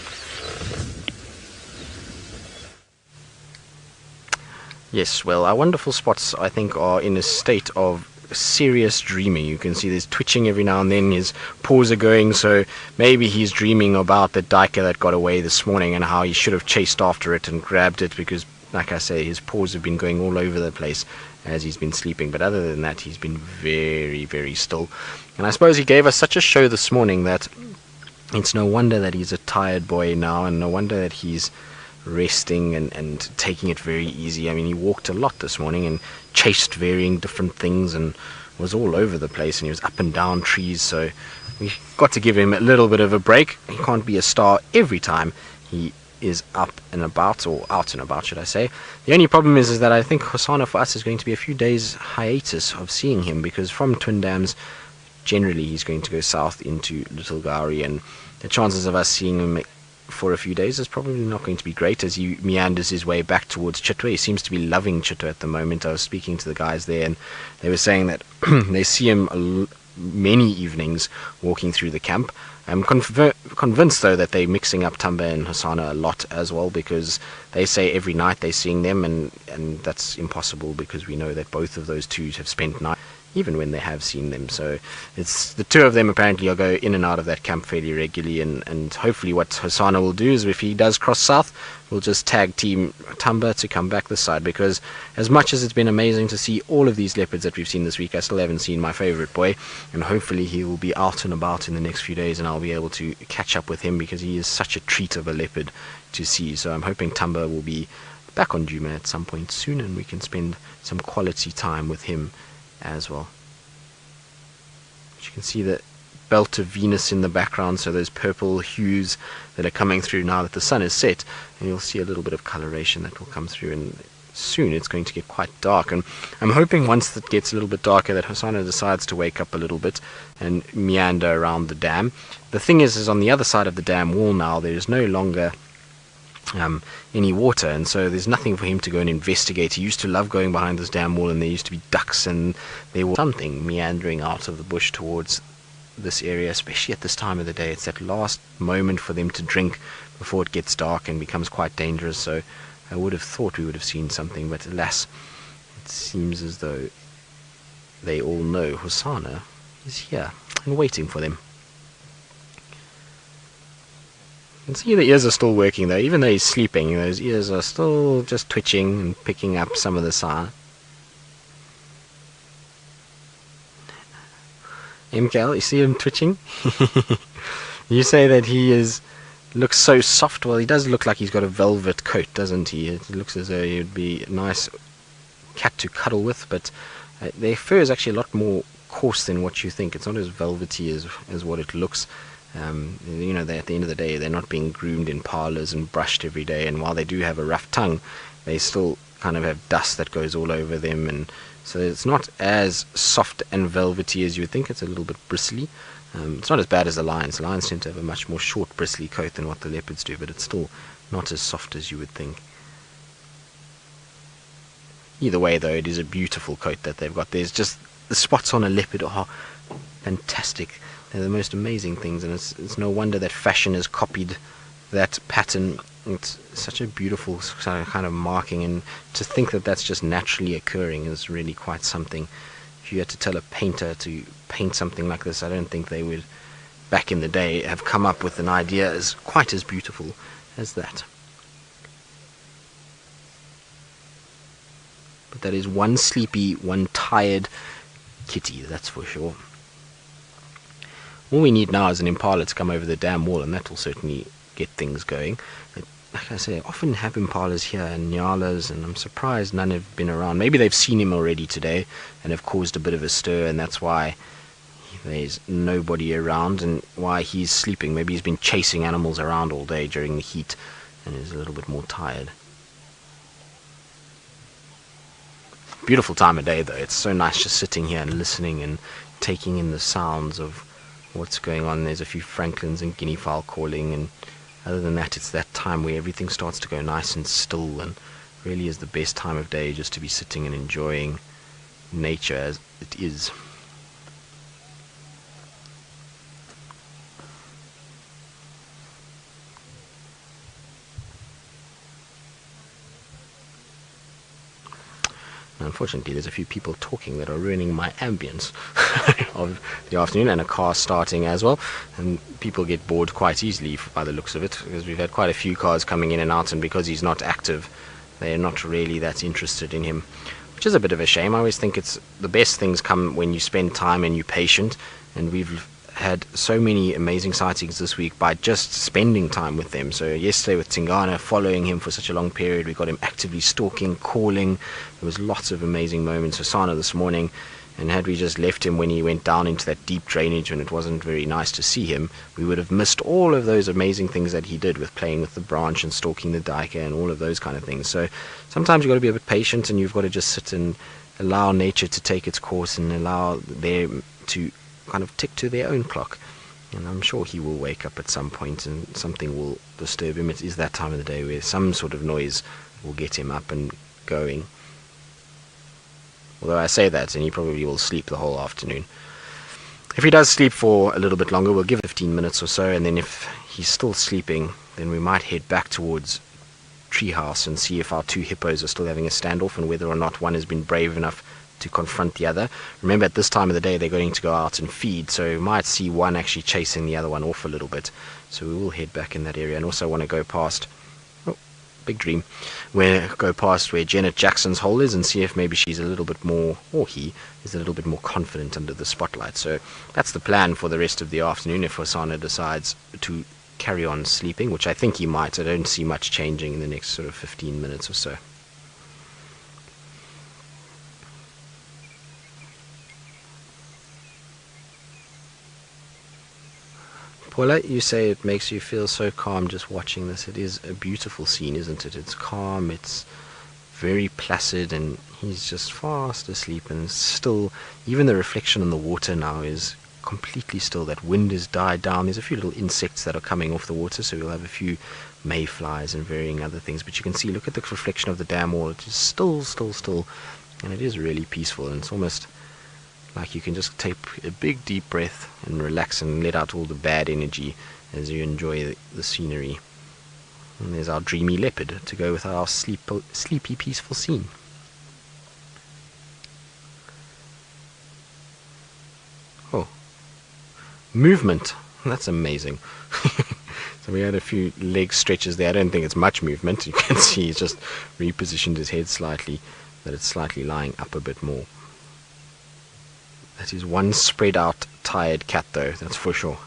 Yes, well, our wonderful spots, I think, are in a state of serious dreaming. You can see there's twitching every now and then, his paws are going, so maybe he's dreaming about the duiker that got away this morning and how he should have chased after it and grabbed it, because, like I say, his paws have been going all over the place as he's been sleeping. But other than that, he's been very, very still. And I suppose he gave us such a show this morning that it's no wonder that he's a tired boy now, and no wonder that he's resting and taking it very easy. I mean, he walked a lot this morning and chased varying different things and was all over the place, and he was up and down trees, so we got to give him a little bit of a break. He can't be a star every time he is up and about, or out and about, should I say. The only problem is that I think Hosana for us is going to be a few days hiatus of seeing him, because from Twin Dams generally he's going to go south into Little Gowrie, and the chances of us seeing him for a few days is probably not going to be great as he meanders his way back towards Chitwa. He seems to be loving Chitwa at the moment. I was speaking to the guys there, and they were saying that they see him many evenings walking through the camp. I'm convinced, though, that they're mixing up Tamba and Hosana a lot as well, because they say every night they're seeing them, and that's impossible, because we know that both of those two have spent night even when they have seen them. So it's the two of them apparently will go in and out of that camp fairly regularly, and hopefully what Hosana will do is, if he does cross south, we'll just tag team Tamba to come back this side, because as much as it's been amazing to see all of these leopards that we've seen this week, I still haven't seen my favorite boy, and hopefully he will be out and about in the next few days and I'll be able to catch up with him, because he is such a treat of a leopard to see. So I'm hoping Tamba will be back on Djuma at some point soon, and we can spend some quality time with him as well. But you can see the belt of Venus in the background, so those purple hues that are coming through now that the sun is set, and you'll see a little bit of coloration that will come through, and soon it's going to get quite dark. And I'm hoping once it gets a little bit darker that Hosana decides to wake up a little bit and meander around the dam. The thing is on the other side of the dam wall now there is no longer any water, and so there's nothing for him to go and investigate. He used to love going behind this dam wall, and there used to be ducks, and there was something meandering out of the bush towards this area, especially at this time of the day. It's that last moment for them to drink before it gets dark and becomes quite dangerous. So I would have thought we would have seen something, but alas, it seems as though they all know Hosana is here and waiting for them. You can see the ears are still working though, even though he's sleeping. Those ears are still just twitching and picking up some of the sound. MKL, you see him twitching? You say that he looks so soft. Well, he does look like he's got a velvet coat, doesn't he? It looks as though he would be a nice cat to cuddle with, but their fur is actually a lot more coarse than what you think. It's not as velvety as what it looks. You know, at the end of the day, they're not being groomed in parlors and brushed every day, and while they do have a rough tongue, they still kind of have dust that goes all over them, and so it's not as soft and velvety as you would think. It's a little bit bristly. It's not as bad as the lions. The lions tend to have a much more short, bristly coat than what the leopards do, but it's still not as soft as you would think. Either way, though, it is a beautiful coat that they've got. There's just the spots on a leopard are fantastic. They're the most amazing things, and it's no wonder that fashion has copied that pattern. It's such a beautiful kind of marking, and to think that that's just naturally occurring is really quite something. If you had to tell a painter to paint something like this, I don't think they would, back in the day, have come up with an idea as quite as beautiful as that. But that is one sleepy, one tired kitty, that's for sure. All we need now is an impala to come over the dam wall, and that will certainly get things going. But like I say, I often have impalas here and nyalas, and I'm surprised none have been around. Maybe they've seen him already today and have caused a bit of a stir, and that's why there's nobody around and why he's sleeping. Maybe he's been chasing animals around all day during the heat and is a little bit more tired. Beautiful time of day though. It's so nice just sitting here and listening and taking in the sounds of what's going on. There's a few francolins and guinea fowl calling, and other than that, it's that time where everything starts to go nice and still, and really is the best time of day just to be sitting and enjoying nature as it is. Unfortunately, there's a few people talking that are ruining my ambience of the afternoon, and a car starting as well. And people get bored quite easily by the looks of it, because we've had quite a few cars coming in and out, and because he's not active, they're not really that interested in him, which is a bit of a shame. I always think it's the best things come when you spend time and you're patient, and we've had so many amazing sightings this week by just spending time with them. So yesterday with Tingana, following him for such a long period, we got him actively stalking, calling. There was lots of amazing moments. Hosana this morning, and had we just left him when he went down into that deep drainage when it wasn't very nice to see him, we would have missed all of those amazing things that he did with playing with the branch and stalking the duiker and all of those kind of things. So sometimes you've got to be a bit patient, and you've got to just sit and allow nature to take its course and allow them to kind of tick to their own clock. And I'm sure he will wake up at some point and something will disturb him. It is that time of the day where some sort of noise will get him up and going. Although I say that, and he probably will sleep the whole afternoon. If he does sleep for a little bit longer, we'll give it 15 minutes or so, and then if he's still sleeping, then we might head back towards Treehouse and see if our two hippos are still having a standoff, and whether or not one has been brave enough to confront the other. Remember, at this time of the day they're going to go out and feed, so we might see one actually chasing the other one off a little bit. So we will head back in that area, and also want to go past, big dream, go past where Janet Jackson's hole is and see if maybe she's a little bit more, or he is a little bit more confident under the spotlight. So that's the plan for the rest of the afternoon if Hosana decides to carry on sleeping, which I think he might. I don't see much changing in the next sort of 15 minutes or so. Paula, you say it makes you feel so calm just watching this. It is a beautiful scene, isn't it? It's calm, it's very placid, and he's just fast asleep, and still, even the reflection on the water now is completely still. That wind has died down. There's a few little insects that are coming off the water, so we'll have a few mayflies and varying other things. But you can see, look at the reflection of the dam wall. It is still, and it is really peaceful, and it's almost like you can just take a big deep breath and relax and let out all the bad energy as you enjoy the scenery. And there's our dreamy leopard to go with our sleepy, peaceful scene. Oh, movement. That's amazing. So we had a few leg stretches there. I don't think it's much movement. You can see he's just repositioned his head slightly, that it's slightly lying up a bit more. That is one spread out, tired cat though, that's for sure.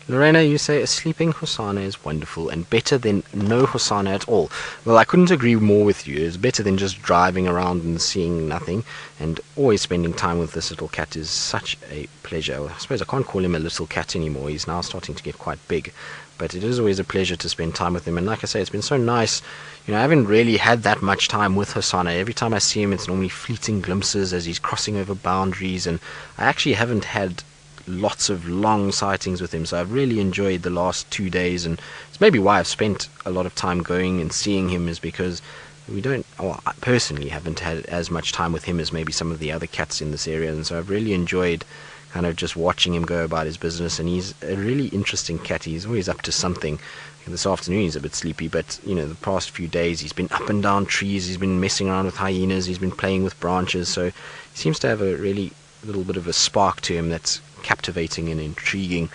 Lorena, you say a sleeping Hosana is wonderful and better than no Hosana at all. Well, I couldn't agree more with you. It's better than just driving around and seeing nothing, and always spending time with this little cat is such a pleasure. Well, I suppose I can't call him a little cat anymore. He's now starting to get quite big, but it is always a pleasure to spend time with him. And like I say, it's been so nice. You know, I haven't really had that much time with Hosana. Every time I see him, it's normally fleeting glimpses as he's crossing over boundaries, and I actually haven't had lots of long sightings with him, so I've really enjoyed the last 2 days. And it's maybe why I've spent a lot of time going and seeing him, is because I personally haven't had as much time with him as maybe some of the other cats in this area, and so I've really enjoyed kind of just watching him go about his business. And he's a really interesting cat. He's always up to something. This afternoon he's a bit sleepy, but you know, the past few days he's been up and down trees, he's been messing around with hyenas, he's been playing with branches, so he seems to have a really little bit of a spark to him that's captivating and intriguing.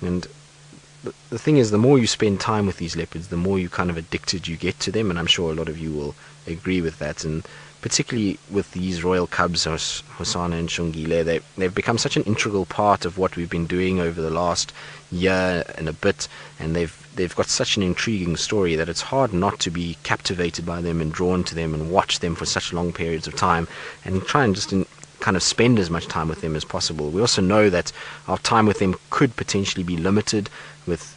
And the thing is, the more you spend time with these leopards, the more you kind of addicted you get to them, and I'm sure a lot of you will agree with that. And particularly with these royal cubs, Hosana and Shongile, they've become such an integral part of what we've been doing over the last year and a bit, and they've got such an intriguing story that it's hard not to be captivated by them and drawn to them and watch them for such long periods of time, and try and just kind of spend as much time with them as possible. We also know that our time with them could potentially be limited, with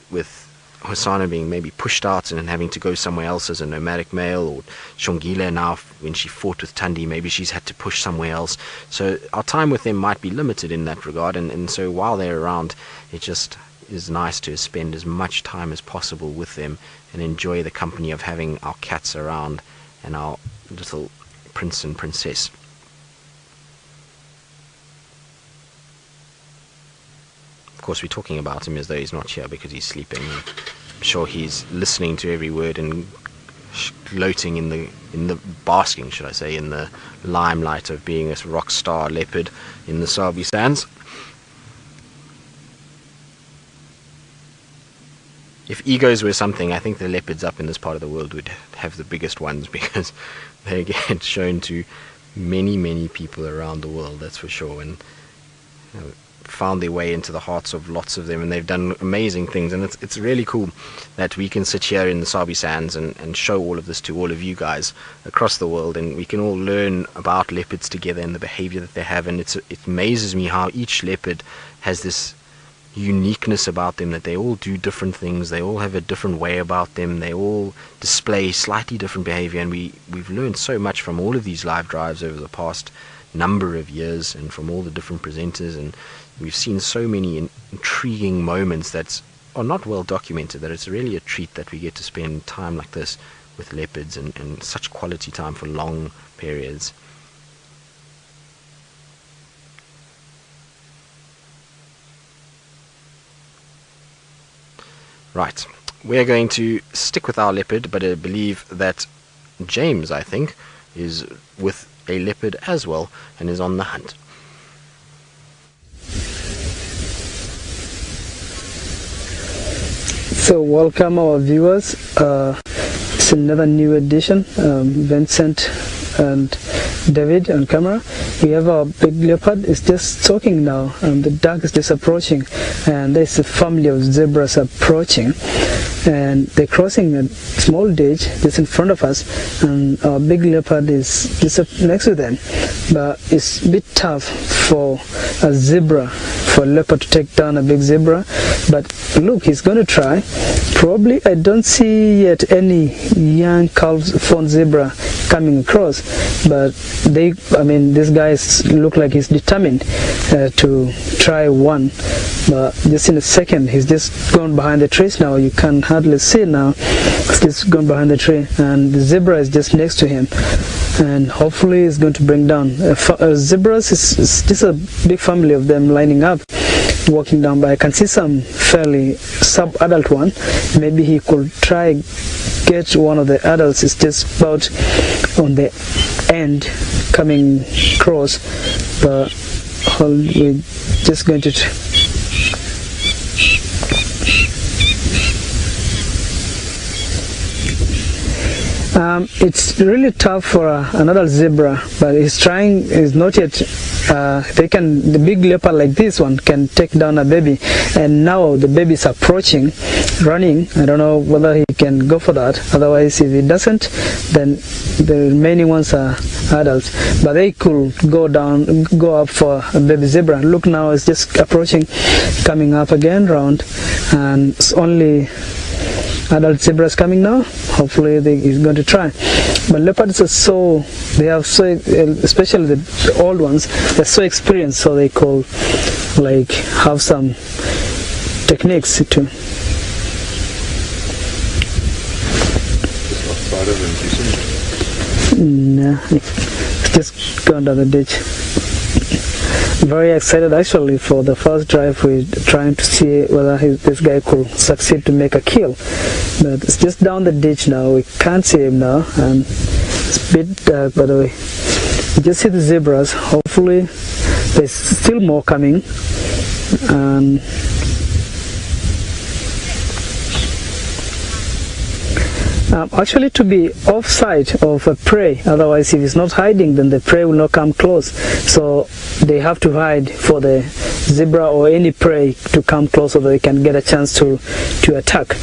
Hosana being maybe pushed out and having to go somewhere else as a nomadic male, or Shongile now, when she fought with Tandi, maybe she's had to push somewhere else. So our time with them might be limited in that regard, and so while they're around, it just is nice to spend as much time as possible with them and enjoy the company of having our cats around and our little prince and princess. Of course, we're talking about him as though he's not here because he's sleeping. I'm sure he's listening to every word and gloating in the basking, should I say, in the limelight of being a rock star leopard in the Sabi sands. If egos were something, I think the leopards up in this part of the world would have the biggest ones, because they get shown to many people around the world, that's for sure, and found their way into the hearts of lots of them, and they've done amazing things. And it's really cool that we can sit here in the Sabi sands and show all of this to all of you guys across the world, and we can all learn about leopards together and the behavior that they have. And it amazes me how each leopard has this uniqueness about them, that they all do different things, they all have a different way about them, they all display slightly different behavior. And we've learned so much from all of these live drives over the past number of years, and from all the different presenters, and we've seen so many intriguing moments that are not well documented, that it's really a treat that we get to spend time like this with leopards, and such quality time for long periods. Right, we're going to stick with our leopard, but I believe that James, I think, is with a leopard as well and is on the hunt. So welcome our viewers. It's another new edition. Vincent and David on camera. We have our big leopard. It's just talking now, and the duck is just approaching, and there's a family of zebras approaching, and they're crossing a small ditch just in front of us, and our big leopard is just up next to them. But it's a bit tough for a zebra, for a leopard to take down a big zebra. But look, he's going to try. Probably I don't see yet any young calf fawn zebra coming across, but these guys look like he's determined to try one. But just in a second, he's just gone behind the trees now. You can hardly see now. He's just gone behind the tree, and the zebra is just next to him, and hopefully he's going to bring down zebras. Is just a big family of them lining up, walking down. But I can see some fairly sub-adult one. Maybe he could try get one of the adults. It's just about on the end coming across, but we're just going to it's really tough for an adult zebra, but he's trying. Is not yet. The big leopard like this one can take down a baby, and now the baby is approaching, running. I don't know whether he can go for that. Otherwise, if he doesn't, then the remaining ones are adults. But they could go up for a baby zebra. Look, now it's just approaching, coming up again round, and it's only adult zebras coming now. Hopefully he's going to try. But leopards are especially the old ones, they're so experienced, so they could have some techniques to. No, it's just gone down the ditch. Very excited actually for the first drive. We're trying to see whether this guy could succeed to make a kill, but it's just down the ditch now. We can't see him now, and it's a bit dark, by the way. You just see the zebras. Hopefully there's still more coming, and actually to be offside of a prey. Otherwise, if he's not hiding, then the prey will not come close. So they have to hide for the zebra or any prey to come close, so that they can get a chance to attack.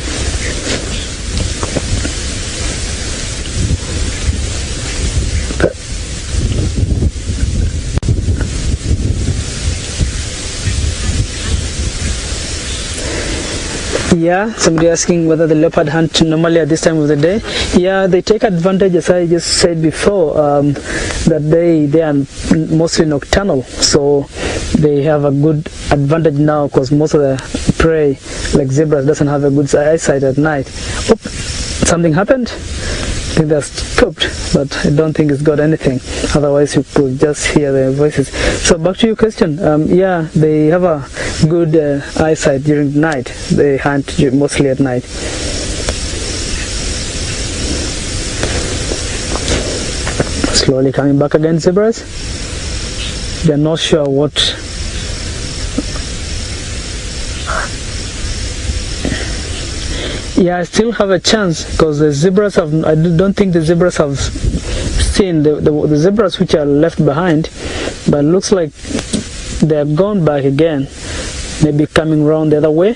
Yeah, somebody asking whether the leopard hunt normally at this time of the day. Yeah, they take advantage, as I just said before, that they are mostly nocturnal, so they have a good advantage now, because most of the prey, like zebras, doesn't have a good eyesight at night. Oop, something happened. think they're scooped, but I don't think it's got anything. Otherwise, you could just hear their voices. So back to your question. Yeah, they have a good eyesight during the night. They hunt mostly at night. Slowly coming back again, zebras. They're not sure what. Yeah, I still have a chance because the zebras have. I don't think the zebras have seen the zebras which are left behind, but it looks like they have gone back again, maybe coming around the other way.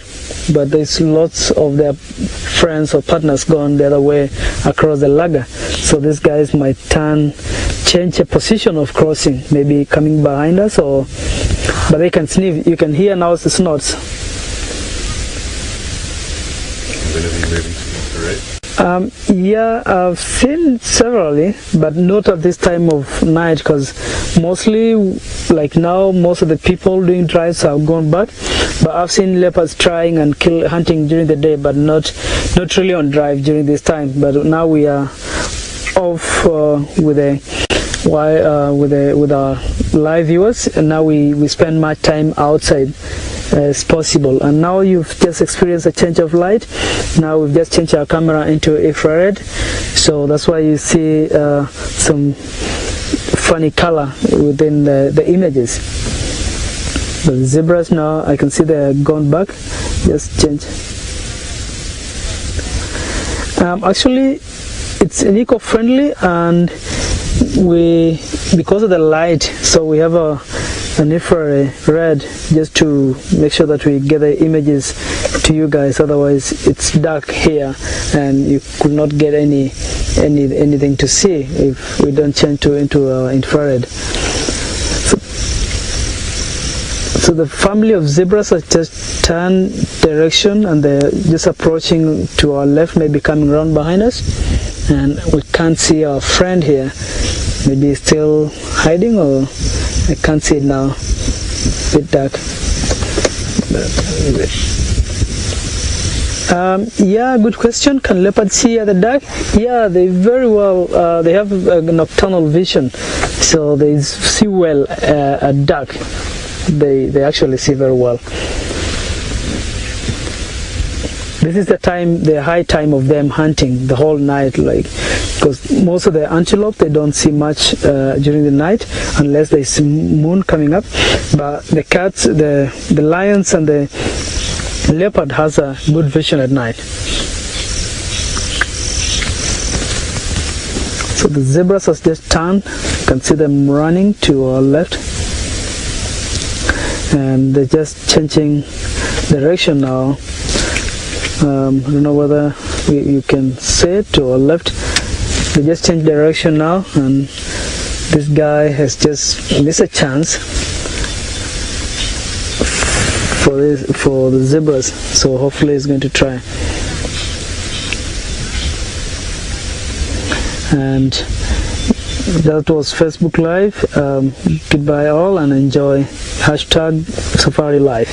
But there's lots of their friends or partners gone the other way across the lager. So these guys might change a position of crossing, maybe coming behind us, but they can sniff. You can hear now the snorts. When are they moving to the parade? Yeah, I've seen severally, but not at this time of night, because mostly, like now, most of the people doing drives have gone back. But I've seen leopards trying and hunting during the day, but not really on drive during this time. But now we are off with our live viewers, and now we spend much time outside as possible. And now you've just experienced a change of light. Now we've just changed our camera into infrared, so that's why you see some funny color within the images. The zebras now, I can see they're gone back. Just change. Actually, it's an eco-friendly, and because of the light, so we have an infrared just to make sure that we get the images to you guys. Otherwise, it's dark here, and you could not get anything to see if we don't change into infrared. So the family of zebras have just turned direction, and they're just approaching to our left, maybe coming around behind us, and we can't see our friend here. Maybe he's still hiding, or I can't see it now. A bit dark. Yeah, good question. Can leopards see at the dark? Yeah, they very well. They have a nocturnal vision, so they see well at dark. They actually see very well. This is the high time of them hunting the whole night, because most of the antelope, they don't see much during the night unless there's moon coming up. But the cats, the lions, and the leopard has a good vision at night. So the zebras has just turned. You can see them running to our left, and they're just changing direction now. I don't know whether you can see it to our left. They just changed direction now, and this guy has just missed a chance for the zebras. So hopefully he's going to try. And that was Facebook Live. Goodbye all, and enjoy #Safari Live.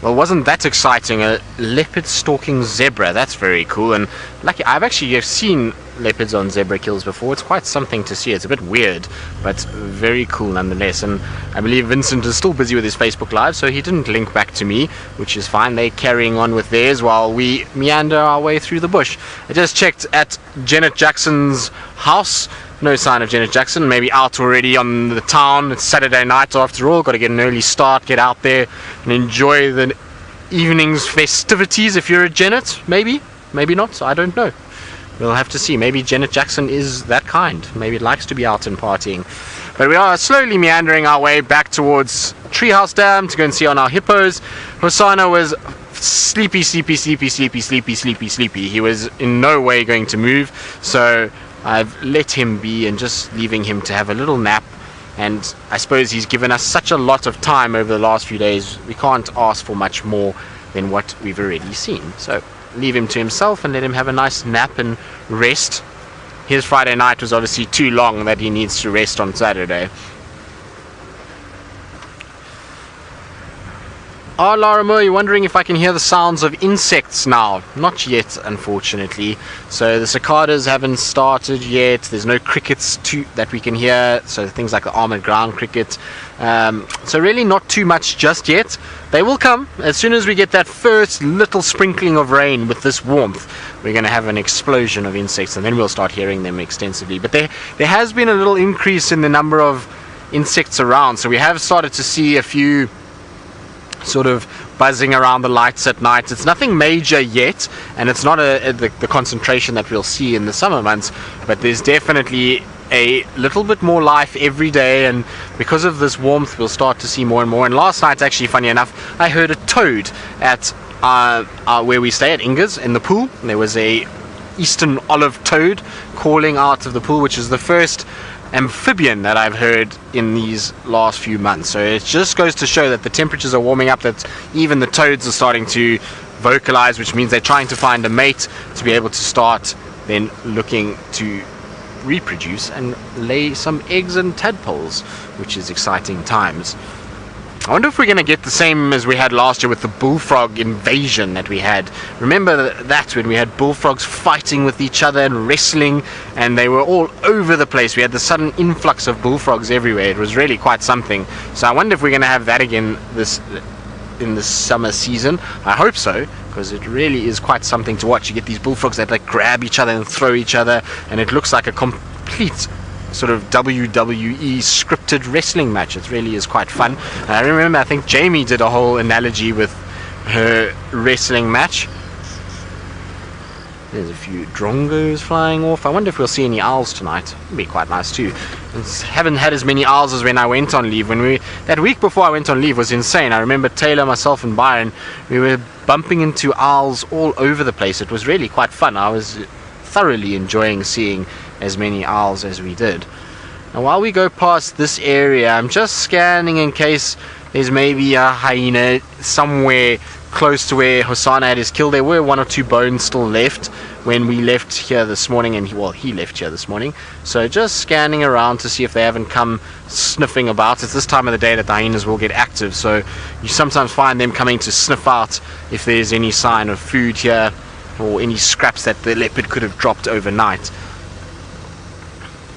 Well, wasn't that exciting? A leopard stalking zebra. That's very cool. And lucky, I've seen leopards on zebra kills before. It's quite something to see. It's a bit weird, but very cool nonetheless. And I believe Vincent is still busy with his Facebook Live, so he didn't link back to me, which is fine. They're carrying on with theirs while we meander our way through the bush. I just checked at Janet Jackson's house. No sign of Janet Jackson. Maybe out already on the town. It's Saturday night after all. Got to get an early start, get out there and enjoy the evening's festivities. If you're a Janet, maybe not, I don't know. We'll have to see. Maybe Janet Jackson is that kind. Maybe likes to be out and partying. But we are slowly meandering our way back towards Treehouse Dam to go and see on our hippos. Hosana was sleepy. He was in no way going to move, so I've let him be and just leaving him to have a little nap. And I suppose he's given us such a lot of time over the last few days, we can't ask for much more than what we've already seen. So leave him to himself and let him have a nice nap and rest. His Friday night was obviously too long that he needs to rest on Saturday. Laramo, you're wondering if I can hear the sounds of insects now. Not yet, unfortunately. So the cicadas haven't started yet. There's no crickets that we can hear. So things like the armored ground cricket. So really not too much just yet. They will come. As soon as we get that first little sprinkling of rain with this warmth, we're going to have an explosion of insects, and then we'll start hearing them extensively. But there has been a little increase in the number of insects around. So we have started to see a few sort of buzzing around the lights at night. It's nothing major yet, and it's not the concentration that we'll see in the summer months, but there's definitely a little bit more life every day, and because of this warmth we'll start to see more and more. And last night, actually, funny enough, I heard a toad at where we stay at Inga's in the pool. There was a eastern olive toad calling out of the pool, which is the first amphibian that I've heard in these last few months. So it just goes to show that the temperatures are warming up, that even the toads are starting to vocalize, which means they're trying to find a mate to be able to start then looking to reproduce and lay some eggs and tadpoles, which is exciting times. I wonder if we're going to get the same as we had last year with the bullfrog invasion that we had. Remember that, when we had bullfrogs fighting with each other and wrestling, and they were all over the place. We had the sudden influx of bullfrogs everywhere. It was really quite something. So I wonder if we're going to have that again in the summer season. I hope so, because it really is quite something to watch. You get these bullfrogs that like grab each other and throw each other, and it looks like a complete sort of WWE scripted wrestling match. It really is quite fun. I remember, I think Jamie did a whole analogy with her wrestling match. There's a few drongos flying off. I wonder if we'll see any owls tonight. It'd be quite nice too. Haven't had as many owls as when I went on leave. That week before I went on leave was insane. I remember Taylor, myself and Byron, we were bumping into owls all over the place. It was really quite fun. I was thoroughly enjoying seeing as many owls as we did. Now while we go past this area, I'm just scanning in case there's maybe a hyena somewhere close to where Hosana had his kill. There were 1 or 2 bones still left when we left here this morning, and he left here this morning. So just scanning around to see if they haven't come sniffing about. It's this time of the day that the hyenas will get active, so you sometimes find them coming to sniff out if there's any sign of food here or any scraps that the leopard could have dropped overnight.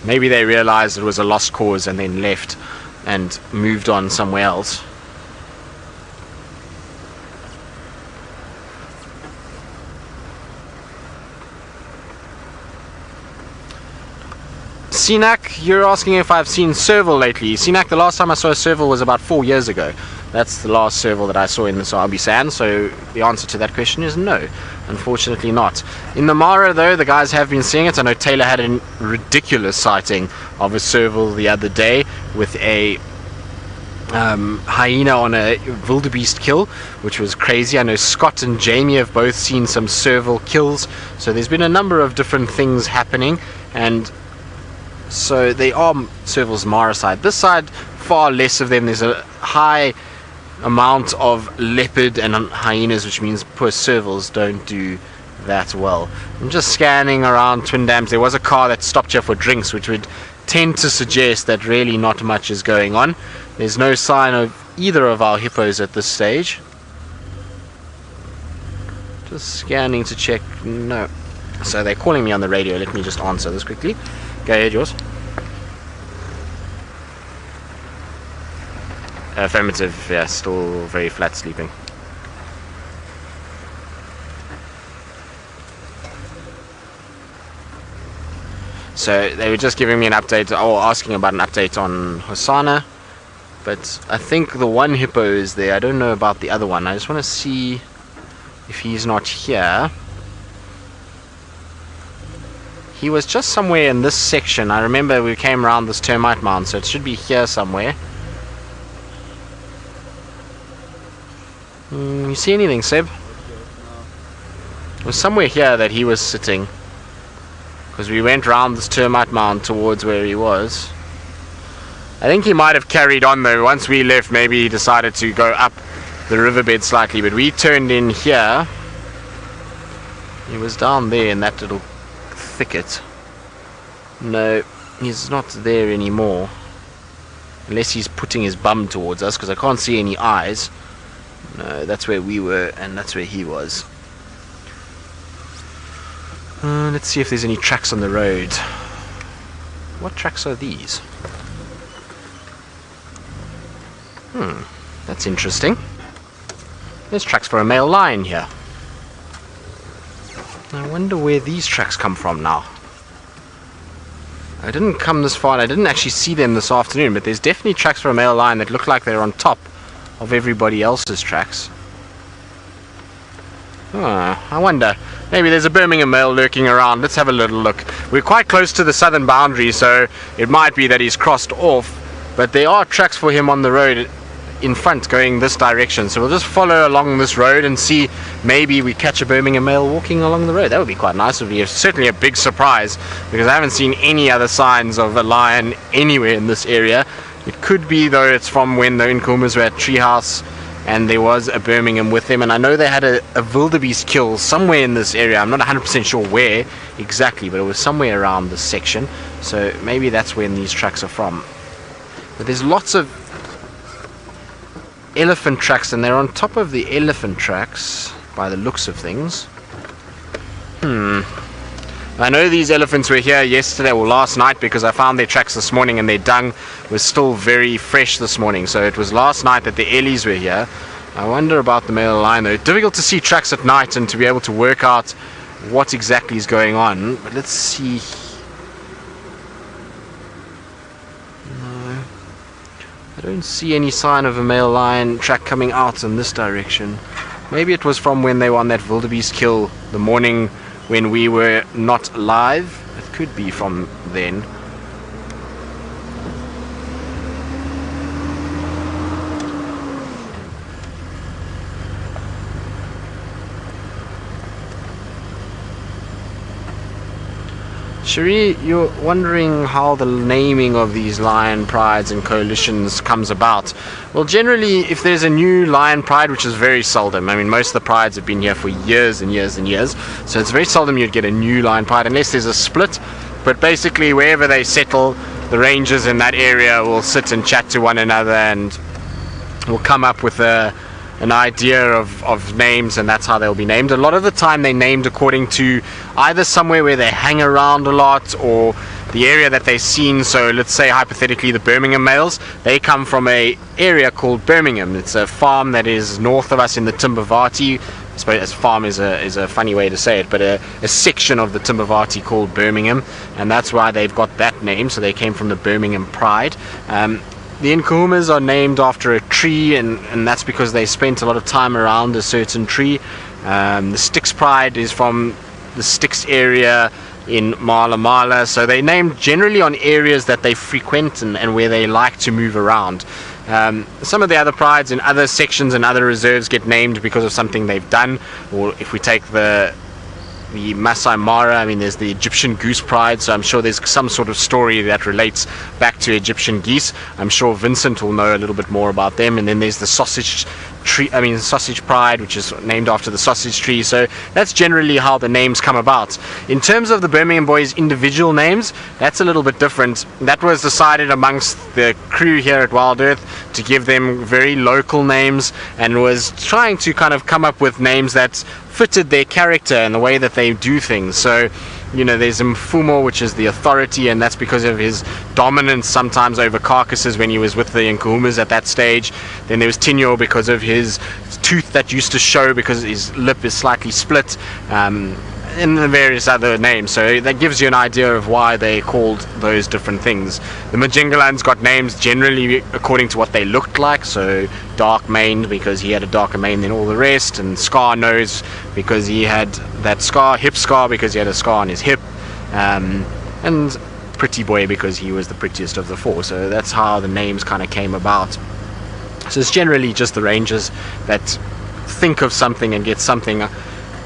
Maybe they realized it was a lost cause and then left and moved on somewhere else. Sinak, you're asking if I've seen serval lately. Sinak, the last time I saw a serval was about 4 years ago. That's the last serval that I saw in the Sabi sand, so the answer to that question is no, unfortunately not. In the Mara though, the guys have been seeing it. I know Taylor had a ridiculous sighting of a serval the other day with a hyena on a wildebeest kill, which was crazy. I know Scott and Jamie have both seen some serval kills, so there's been a number of different things happening, and so they are servals Mara side. This side, far less of them. There's a high amount of leopard and hyenas, which means poor servals don't do that well. I'm just scanning around Twin Dams. There was a car that stopped here for drinks, which would tend to suggest that really not much is going on. There's no sign of either of our hippos at this stage. Just scanning to check. No. So they're calling me on the radio. Let me just answer this quickly. Go ahead, yours. Affirmative, yeah, still very flat sleeping. So they were just giving me an update, or asking about an update on Hosana, but I think the one hippo is there. I don't know about the other one. I just want to see if he's not here. He was just somewhere in this section. I remember we came around this termite mound, so it should be here somewhere. You see anything, Seb? It was somewhere here that he was sitting, because we went round this termite mound towards where he was. I think he might have carried on though. Once we left, maybe he decided to go up the riverbed slightly, but we turned in here. He was down there in that little thicket. No, he's not there anymore, unless he's putting his bum towards us, because I can't see any eyes. No, that's where we were, and that's where he was. Let's see if there's any tracks on the road. What tracks are these? That's interesting. There's tracks for a male lion here. I wonder where these tracks come from now. I didn't come this far, and I didn't actually see them this afternoon, but there's definitely tracks for a male lion that look like they're on top of everybody else's tracks. I wonder. Maybe there's a Birmingham male lurking around. Let's have a little look. We're quite close to the southern boundary, so it might be that he's crossed off, but there are tracks for him on the road in front going this direction, so we'll just follow along this road and see, maybe we catch a Birmingham male walking along the road. That would be quite nice. It would be certainly a big surprise, because I haven't seen any other signs of a lion anywhere in this area. It could be, though, it's from when the Nkumas were at Treehouse and there was a Birmingham with them, and I know they had a wildebeest kill somewhere in this area. I'm not 100% sure where exactly, but it was somewhere around this section, so maybe that's when these tracks are from. But there's lots of elephant tracks, and they're on top of the elephant tracks by the looks of things. I know these elephants were here yesterday or last night, because I found their tracks this morning and their dung was still very fresh this morning, so it was last night that the Ellies were here. I wonder about the male lion though. Difficult to see tracks at night and to be able to work out what exactly is going on, but let's see. I don't see any sign of a male lion track coming out in this direction. Maybe it was from when they were on that wildebeest kill the morning when we were not live. It could be from then. Cherie, you're wondering how the naming of these lion prides and coalitions comes about. Well, generally, if there's a new lion pride, which is very seldom, I mean, most of the prides have been here for years and years and years, so it's very seldom you'd get a new lion pride unless there's a split. But basically, wherever they settle, the rangers in that area will sit and chat to one another and will come up with an idea of names, and that's how they'll be named. A lot of the time they're named according to either somewhere where they hang around a lot or the area that they've seen. So let's say hypothetically the Birmingham males, they come from a area called Birmingham. It's a farm that is north of us in the Timbavati. I suppose farm is a funny way to say it, but a section of the Timbavati called Birmingham, and that's why they've got that name. So they came from the Birmingham Pride. The Nkumas are named after a tree, and that's because they spent a lot of time around a certain tree. The Styx Pride is from the Styx area in Mala, so they're named generally on areas that they frequent and where they like to move around. Some of the other prides in other sections and other reserves get named because of something they've done, or if we take the Masai Mara, I mean, there's the Egyptian Goose Pride, so I'm sure there's some sort of story that relates back to Egyptian geese. I'm sure Vincent will know a little bit more about them. And then there's the Sausage Pride, which is named after the sausage tree. So that's generally how the names come about. In terms of the Birmingham boys' individual names, that's a little bit different. That was decided amongst the crew here at Wild Earth to give them very local names, and was trying to kind of come up with names that fitted their character and the way that they do things. So, you know, there's Mfumo, which is the authority, and that's because of his dominance sometimes over carcasses when he was with the Nkumas at that stage. Then there was Tinyo because of his tooth that used to show because his lip is slightly split, and the various other names. So that gives you an idea of why they called those different things. The Majingalans got names generally according to what they looked like, so dark maned because he had a darker mane than all the rest, and scar nose because he had that scar, hip scar because he had a scar on his hip, and pretty boy because he was the prettiest of the four. So that's how the names kind of came about. So it's generally just the rangers that think of something and get something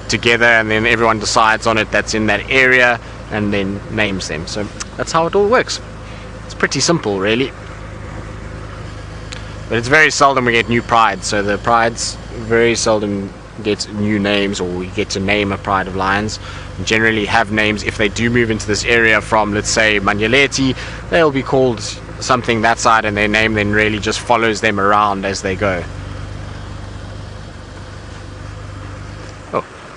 together, and then everyone decides on it that's in that area and then names them. So that's how it all works. It's pretty simple, really. But it's very seldom we get new prides, so the prides very seldom get new names, or we get to name a pride of lions. And generally have names if they do move into this area from, let's say, Manyeleti, they'll be called something that side, and their name then really just follows them around as they go.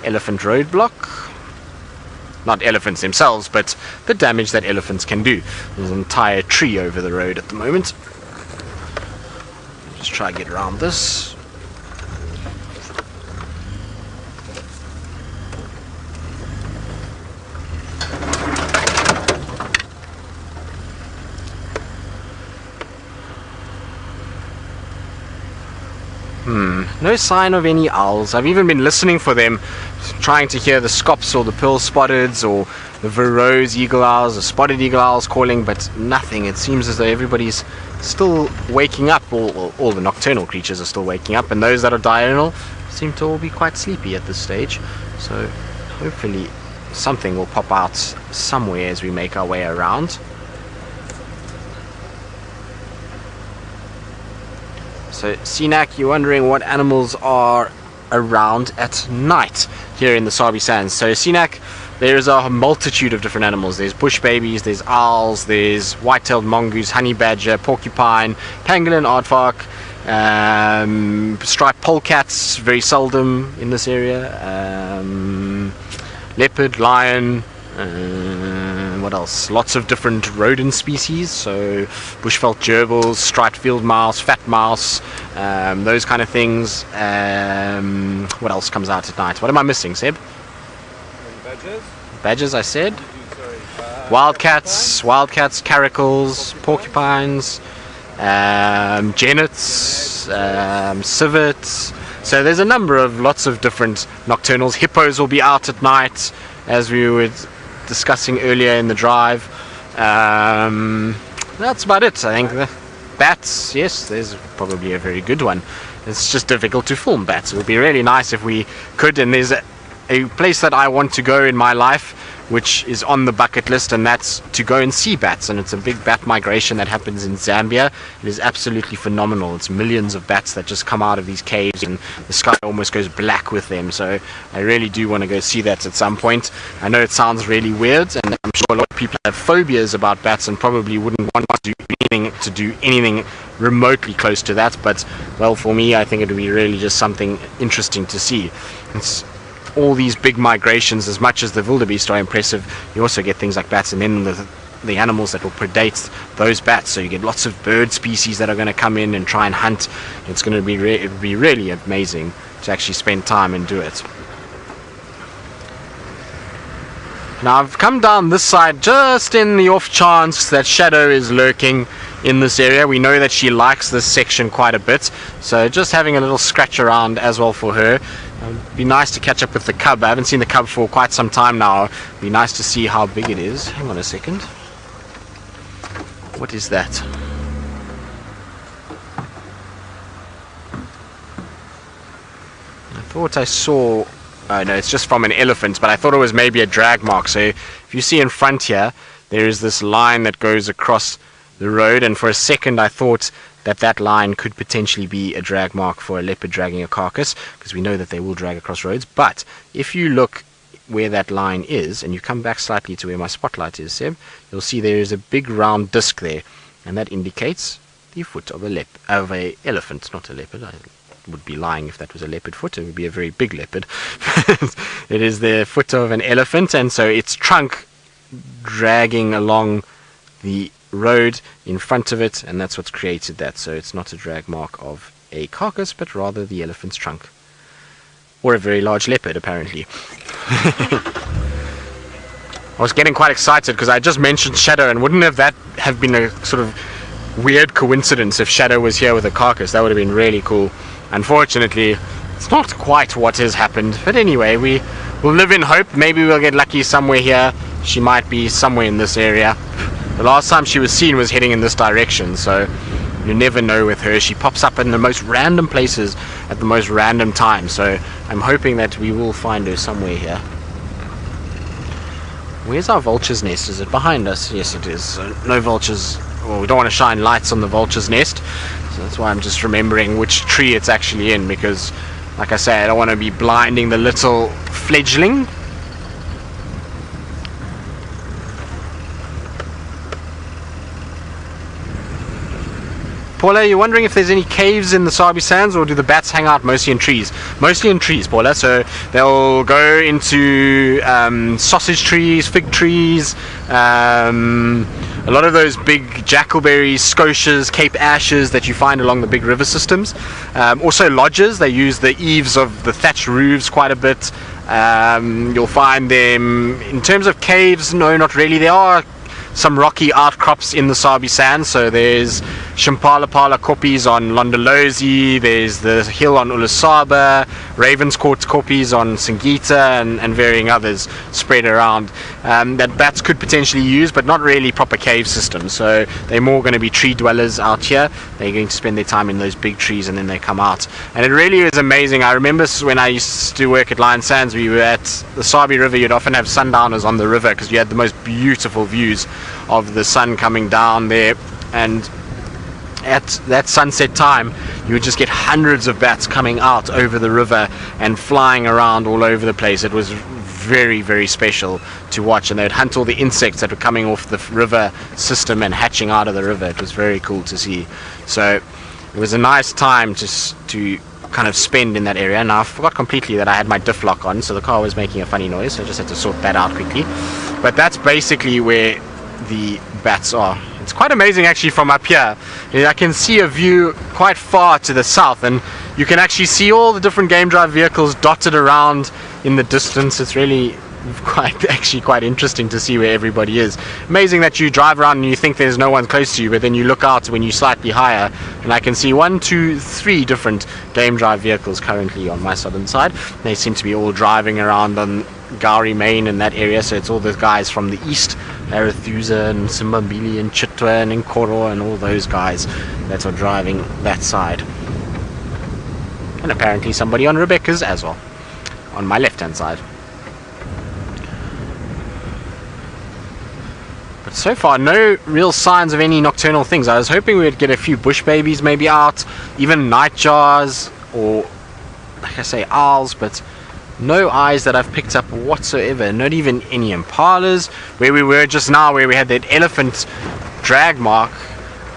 elephant roadblock. Not elephants themselves, but the damage that elephants can do. There's an entire tree over the road at the moment. Just try to get around this. No sign of any owls. I've even been listening for them, trying to hear the scops or the pearl spotteds or the Verreaux's eagle owls, the spotted eagle owls calling, but nothing. It seems as though everybody's still waking up. All the nocturnal creatures are still waking up, and those that are diurnal seem to all be quite sleepy at this stage. So hopefully something will pop out somewhere as we make our way around. So, Sinak, you're wondering what animals are around at night here in the Sabi Sands. So, Sinak, there's a multitude of different animals. There's bush babies, there's owls, there's white-tailed mongoose, honey badger, porcupine, pangolin, aardvark, striped polecats, very seldom in this area, leopard, lion, what else? Lots of different rodent species, so bushveld gerbils, striped field mouse, fat mouse, those kind of things. What else comes out at night? What am I missing, Seb? Badgers? Badgers, I said. Sorry. Wildcats, caracals, porcupines, genets, civets. So there's a number of lots of different nocturnals. Hippos will be out at night, as we were discussing earlier in the drive. That's about it. I think the bats, yes, there's probably a very good one. It's just difficult to film bats. It would be really nice if we could, and there's a place that I want to go in my life which is on the bucket list, and that's to go and see bats. And it's a big bat migration that happens in Zambia. It is absolutely phenomenal. It's millions of bats that just come out of these caves, and the sky almost goes black with them. So I really do want to go see that at some point. I know it sounds really weird, and I'm sure a lot of people have phobias about bats and probably wouldn't want to do anything remotely close to that, but well, for me, I think it would be really just something interesting to see. It's all these big migrations, as much as the wildebeest are impressive, you also get things like bats, and then the animals that will predate those bats. So you get lots of bird species that are going to come in and try and hunt. It's going to be it would be really amazing to actually spend time and do it. Now I've come down this side just in the off chance that Shadow is lurking in this area. We know that she likes this section quite a bit, so just having a little scratch around as well for her. It'd be nice to catch up with the cub. I haven't seen the cub for quite some time now. It'd be nice to see how big it is. Hang on a second. What is that? I thought I saw... Oh no, it's just from an elephant, but I thought it was maybe a drag mark. So if you see in front here, there is this line that goes across the road, and for a second I thought that line could potentially be a drag mark for a leopard dragging a carcass, because we know that they will drag across roads. But if you look where that line is, and you come back slightly to where my spotlight is, Seb, you'll see there is a big round disc there, and that indicates the foot of a elephant, not a leopard. I would be lying if that was a leopard foot. It would be a very big leopard. It is the foot of an elephant, and so its trunk dragging along the road in front of it, and that's what's created that. So it's not a drag mark of a carcass, but rather the elephant's trunk, or a very large leopard apparently. I was getting quite excited because I just mentioned Shadow, and wouldn't that have been a sort of weird coincidence if Shadow was here with a carcass? That would have been really cool. Unfortunately, it's not quite what has happened, but anyway, we will live in hope. Maybe we'll get lucky somewhere here. She might be somewhere in this area. The last time she was seen was heading in this direction, so you never know with her. She pops up in the most random places at the most random times, so I'm hoping that we will find her somewhere here. Where's our vulture's nest? Is it behind us? Yes, it is. No vultures. Well, we don't want to shine lights on the vulture's nest, so that's why I'm just remembering which tree it's actually in, because, like I say, I don't want to be blinding the little fledgling. Paula, you're wondering if there's any caves in the Sabi Sands, or do the bats hang out mostly in trees? Mostly in trees, Paula. So they'll go into sausage trees, fig trees, a lot of those big jackalberries, scotias, Cape ashes that you find along the big river systems. Also lodges, they use the eaves of the thatched roofs quite a bit. You'll find them in terms of caves. No, not really. There are some rocky outcrops in the Sabi Sands. So there's Shimpalapala koppies on Londolozi, there's the hill on Ulusaba, Ravenscourt koppies on Singita, and varying others spread around that bats could potentially use, but not really proper cave systems. So they're more going to be tree dwellers out here. They're going to spend their time in those big trees and then they come out. And it really is amazing. I remember when I used to work at Lion Sands, we were at the Sabi River. You'd often have sundowners on the river because you had the most beautiful views of the sun coming down there, and at that sunset time you would just get hundreds of bats coming out over the river and flying around all over the place. It was very, very special to watch, and they'd hunt all the insects that were coming off the river system and hatching out of the river. It was very cool to see. So it was a nice time just to kind of spend in that area. Now I forgot completely that I had my diff lock on, so the car was making a funny noise, so I just had to sort that out quickly. But that's basically where the bats are. It's quite amazing actually from up here. I can see a view quite far to the south, and you can actually see all the different game drive vehicles dotted around in the distance. It's really quite interesting to see where everybody is. Amazing that you drive around and you think there's no one close to you, but then you look out when you're slightly higher, and I can see 1, 2, 3 different game drive vehicles currently on my southern side. They seem to be all driving around on Gowrie Main in that area, so it's all the guys from the east, Arathusa and Simbambili and Chitwa and Nkoro and all those guys that are driving that side. And apparently somebody on Rebecca's as well, on my left hand side. But so far no real signs of any nocturnal things. I was hoping we'd get a few bush babies maybe out, even nightjars, or like I say, owls, but no eyes that I've picked up whatsoever. Not even any impalas. Where we were just now, where we had that elephant drag mark,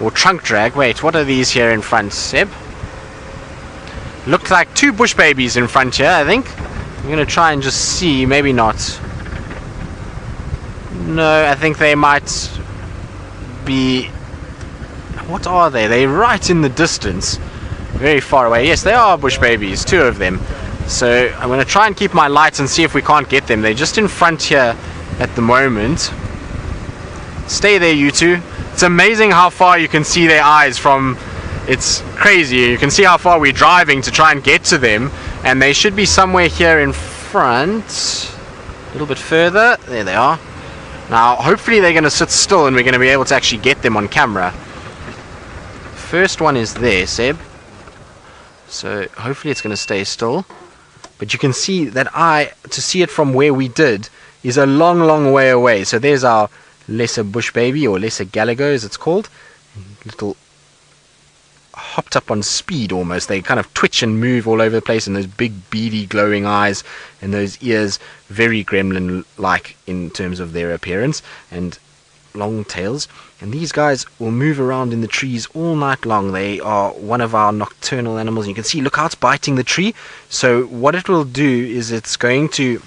or trunk drag. Wait, what are these here in front, Seb? Looked like 2 bush babies in front here, I think. I'm going to try and just see. Maybe not. No, I think they might be... What are they? They're right in the distance. Very far away. Yes, they are bush babies. 2 of them. So I'm going to try and keep my lights and see if we can't get them. They're just in front here at the moment. Stay there, you two. It's amazing how far you can see their eyes from... It's crazy. You can see how far we're driving to try and get to them. And they should be somewhere here in front. A little bit further. There they are. Now, hopefully they're going to sit still and we're going to be able to actually get them on camera. First one is there, Seb. So hopefully it's going to stay still. But you can see that eye, to see it from where we did, is a long, long way away. So there's our lesser bush baby, or lesser galago as it's called. Little hopped up on speed almost. They kind of twitch and move all over the place, and those big beady glowing eyes and those ears, very gremlin-like in terms of their appearance, and long tails. And these guys will move around in the trees all night long. They are one of our nocturnal animals. You can see, look how it's biting the tree. So what it will do is it's going to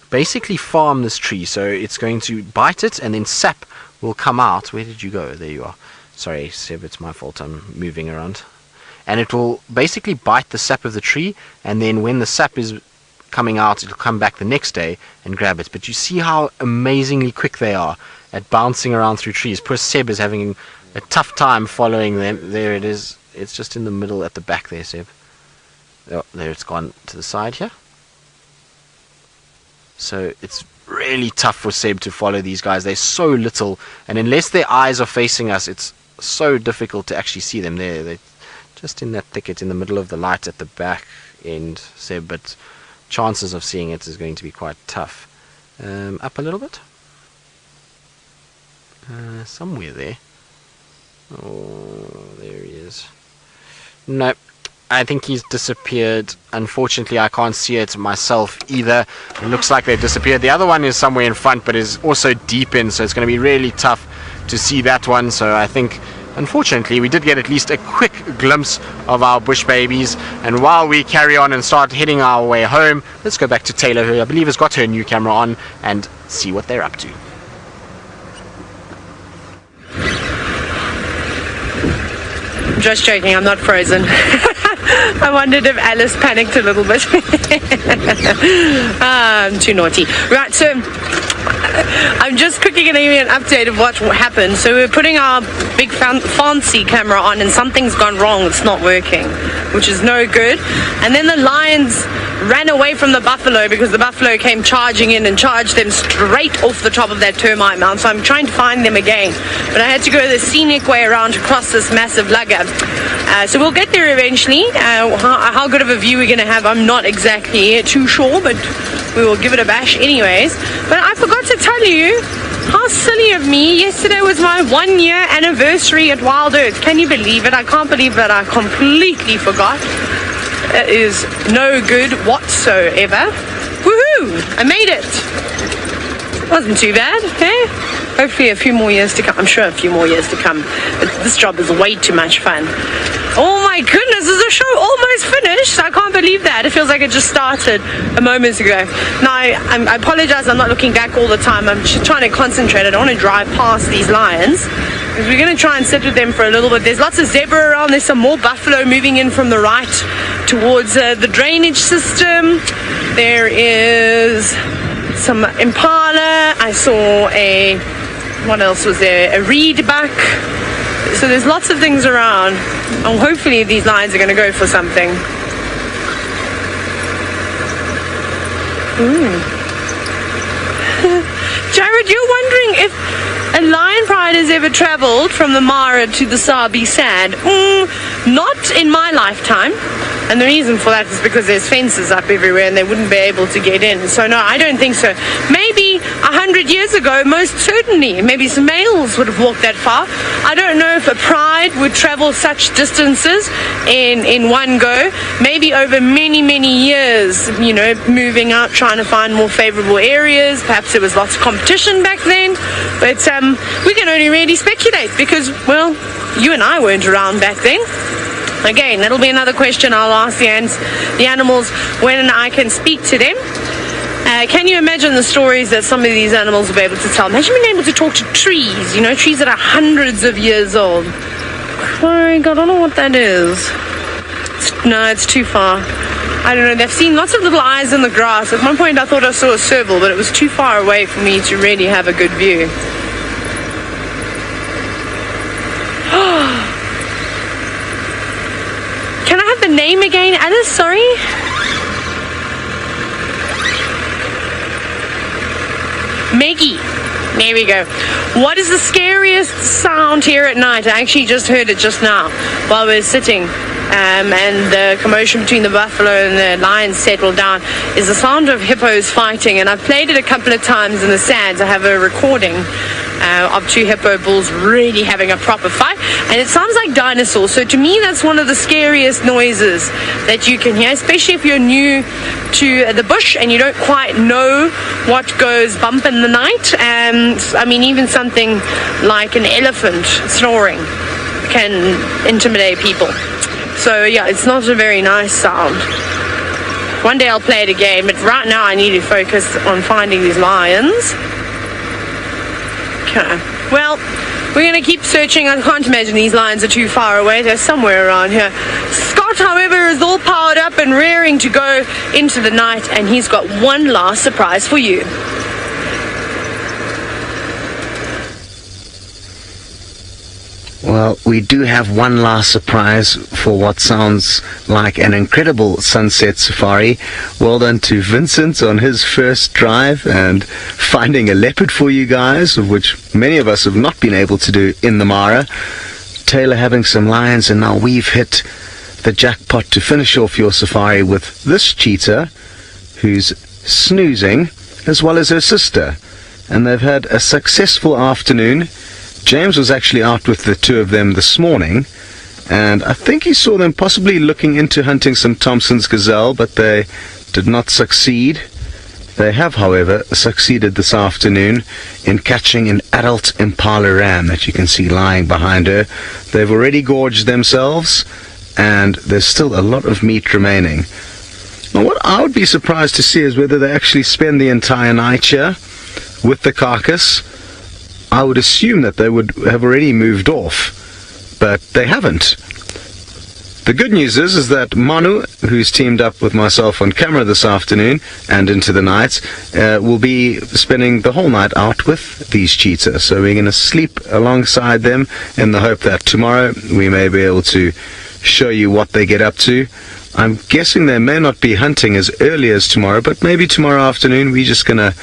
basically farm this tree. So it's going to bite it, and then sap will come out. Where did you go? There you are. Sorry, Seb, it's my fault. I'm moving around. And it will basically bite the sap of the tree, and then when the sap is coming out, it'll come back the next day and grab it. But you see how amazingly quick they are at bouncing around through trees. Poor Seb is having a tough time following them. There it is. It's just in the middle at the back there, Seb. Oh, there it's gone to the side here. So it's really tough for Seb to follow these guys. They're so little, and unless their eyes are facing us, it's so difficult to actually see them. They're just in that thicket in the middle of the light at the back end, Seb, but chances of seeing it is going to be quite tough. Up a little bit. Somewhere there. Oh, there he is. Nope. I think he's disappeared. Unfortunately, I can't see it myself either. It looks like they've disappeared. The other one is somewhere in front, but is also deep in, so it's going to be really tough to see that one. So I think unfortunately we did get at least a quick glimpse of our bush babies. And while we carry on and start heading our way home, let's go back to Taylor, who I believe has got her new camera on, and see what they're up to. Just joking, I'm not frozen. I wondered if Alice panicked a little bit. I'm too naughty. Right, so I'm just quickly going to give you an update of what happened. So we're putting our big fancy camera on and something's gone wrong. It's not working, which is no good. And then the lions ran away from the buffalo because the buffalo came charging in and charged them straight off the top of that termite mound. So I'm trying to find them again, but I had to go the scenic way around to cross this massive lugger. So we'll get there eventually. How good of a view we're going to have, I'm not exactly too sure, but we will give it a bash anyways. But I forgot to tell you, how silly of me. Yesterday was my 1-year anniversary at Wild Earth. Can you believe it? I can't believe that I completely forgot. It is no good whatsoever. Woohoo! I made it. Wasn't too bad, eh? Hopefully a few more years to come. I'm sure a few more years to come. But this job is way too much fun. Oh my goodness, is the show almost finished? I can't believe that. It feels like it just started a moment ago. Now, I apologize, I'm not looking back all the time. I'm just trying to concentrate. I don't want to drive past these lions, because we're going to try and sit with them for a little bit. There's lots of zebra around. There's some more buffalo moving in from the right towards the drainage system. There is some impala. I saw what else was there? A reed buck. So there's lots of things around. And hopefully these lions are going to go for something. Jared, you're wondering if a lion pride has ever traveled from the Mara to the Sabi sand? Not in my lifetime. And the reason for that is because there's fences up everywhere and they wouldn't be able to get in. So no, I don't think so. Maybe 100 years ago, most certainly. Maybe some males would have walked that far. I don't know if a pride would travel such distances in one go. Maybe over many, many years, you know, moving out, trying to find more favorable areas. Perhaps there was lots of competition back then. But we can only really speculate because, well, you and I weren't around back then. Again, that'll be another question I'll ask the animals when I can speak to them. Can you imagine the stories that some of these animals will be able to tell? Imagine being able to talk to trees, you know, trees that are hundreds of years old. Craig, I don't know what that is. No, it's too far. I don't know, they've seen lots of little eyes in the grass. At one point I thought I saw a serval, but it was too far away for me to really have a good view. Can I have the name again, Alice? Sorry. Maggie. There we go. What is the scariest sound here at night? I actually just heard it just now while we were sitting. And the commotion between the buffalo and the lions settled down, is the sound of hippos fighting. And I've played it a couple of times in the sands. I have a recording of 2 hippo bulls really having a proper fight, and it sounds like dinosaurs. So to me, that's one of the scariest noises that you can hear, especially if you're new to the bush and you don't quite know what goes bump in the night. I mean, even something like an elephant snoring can intimidate people. So yeah, it's not a very nice sound. One day I'll play it again, but right now I need to focus on finding these lions. Okay, well, we're going to keep searching. I can't imagine these lions are too far away. They're somewhere around here. Scott, however, is all powered up and raring to go into the night, and he's got one last surprise for you. Well, we do have one last surprise for what sounds like an incredible sunset safari. Well done to Vincent on his first drive and finding a leopard for you guys, of which many of us have not been able to do in the Mara. Taylor having some lions, and now we've hit the jackpot to finish off your safari with this cheetah, who's snoozing, as well as her sister. And they've had a successful afternoon. James was actually out with the 2 of them this morning, and I think he saw them possibly looking into hunting some Thompson's gazelle, but they did not succeed. They have, however, succeeded this afternoon in catching an adult impala ram that you can see lying behind her. They've already gorged themselves, and there's still a lot of meat remaining. Now, what I would be surprised to see is whether they actually spend the entire night here with the carcass. I would assume that they would have already moved off, but they haven't. The good news is that Manu, who's teamed up with myself on camera this afternoon and into the night, will be spending the whole night out with these cheetahs. So we're going to sleep alongside them in the hope that tomorrow we may be able to show you what they get up to. I'm guessing they may not be hunting as early as tomorrow, but maybe tomorrow afternoon we're just going to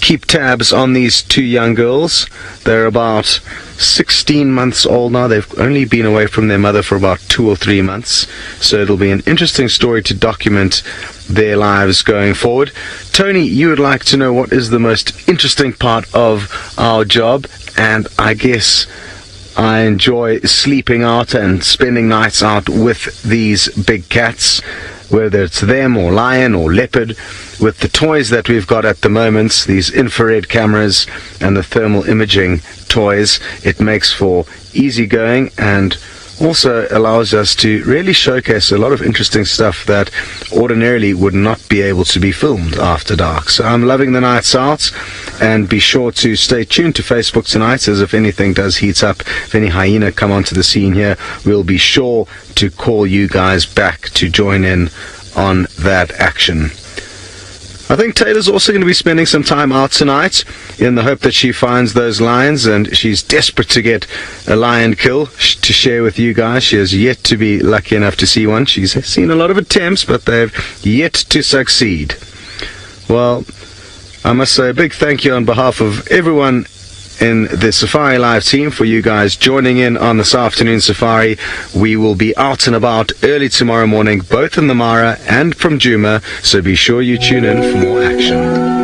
keep tabs on these two young girls. They're about 16 months old now. They've only been away from their mother for about 2 or 3 months. So it'll be an interesting story to document their lives going forward. Tony, you would like to know what is the most interesting part of our job, and I guess I enjoy sleeping out and spending nights out with these big cats, whether it's them or lion or leopard. With the toys that we've got at the moment, these infrared cameras and the thermal imaging toys, it makes for easy going and also allows us to really showcase a lot of interesting stuff that ordinarily would not be able to be filmed after dark. So I'm loving the nights out, and be sure to stay tuned to Facebook tonight, as if anything does heat up, if any hyena come onto the scene here, we'll be sure to call you guys back to join in on that action. I think Taylor's also going to be spending some time out tonight in the hope that she finds those lions, and she's desperate to get a lion kill to share with you guys. She has yet to be lucky enough to see one. She's seen a lot of attempts, but they've yet to succeed. Well, I must say a big thank you on behalf of everyone in the Safari Live team for you guys joining in on this afternoon safari. We will be out and about early tomorrow morning, both in the Mara and from Djuma, so be sure you tune in for more action.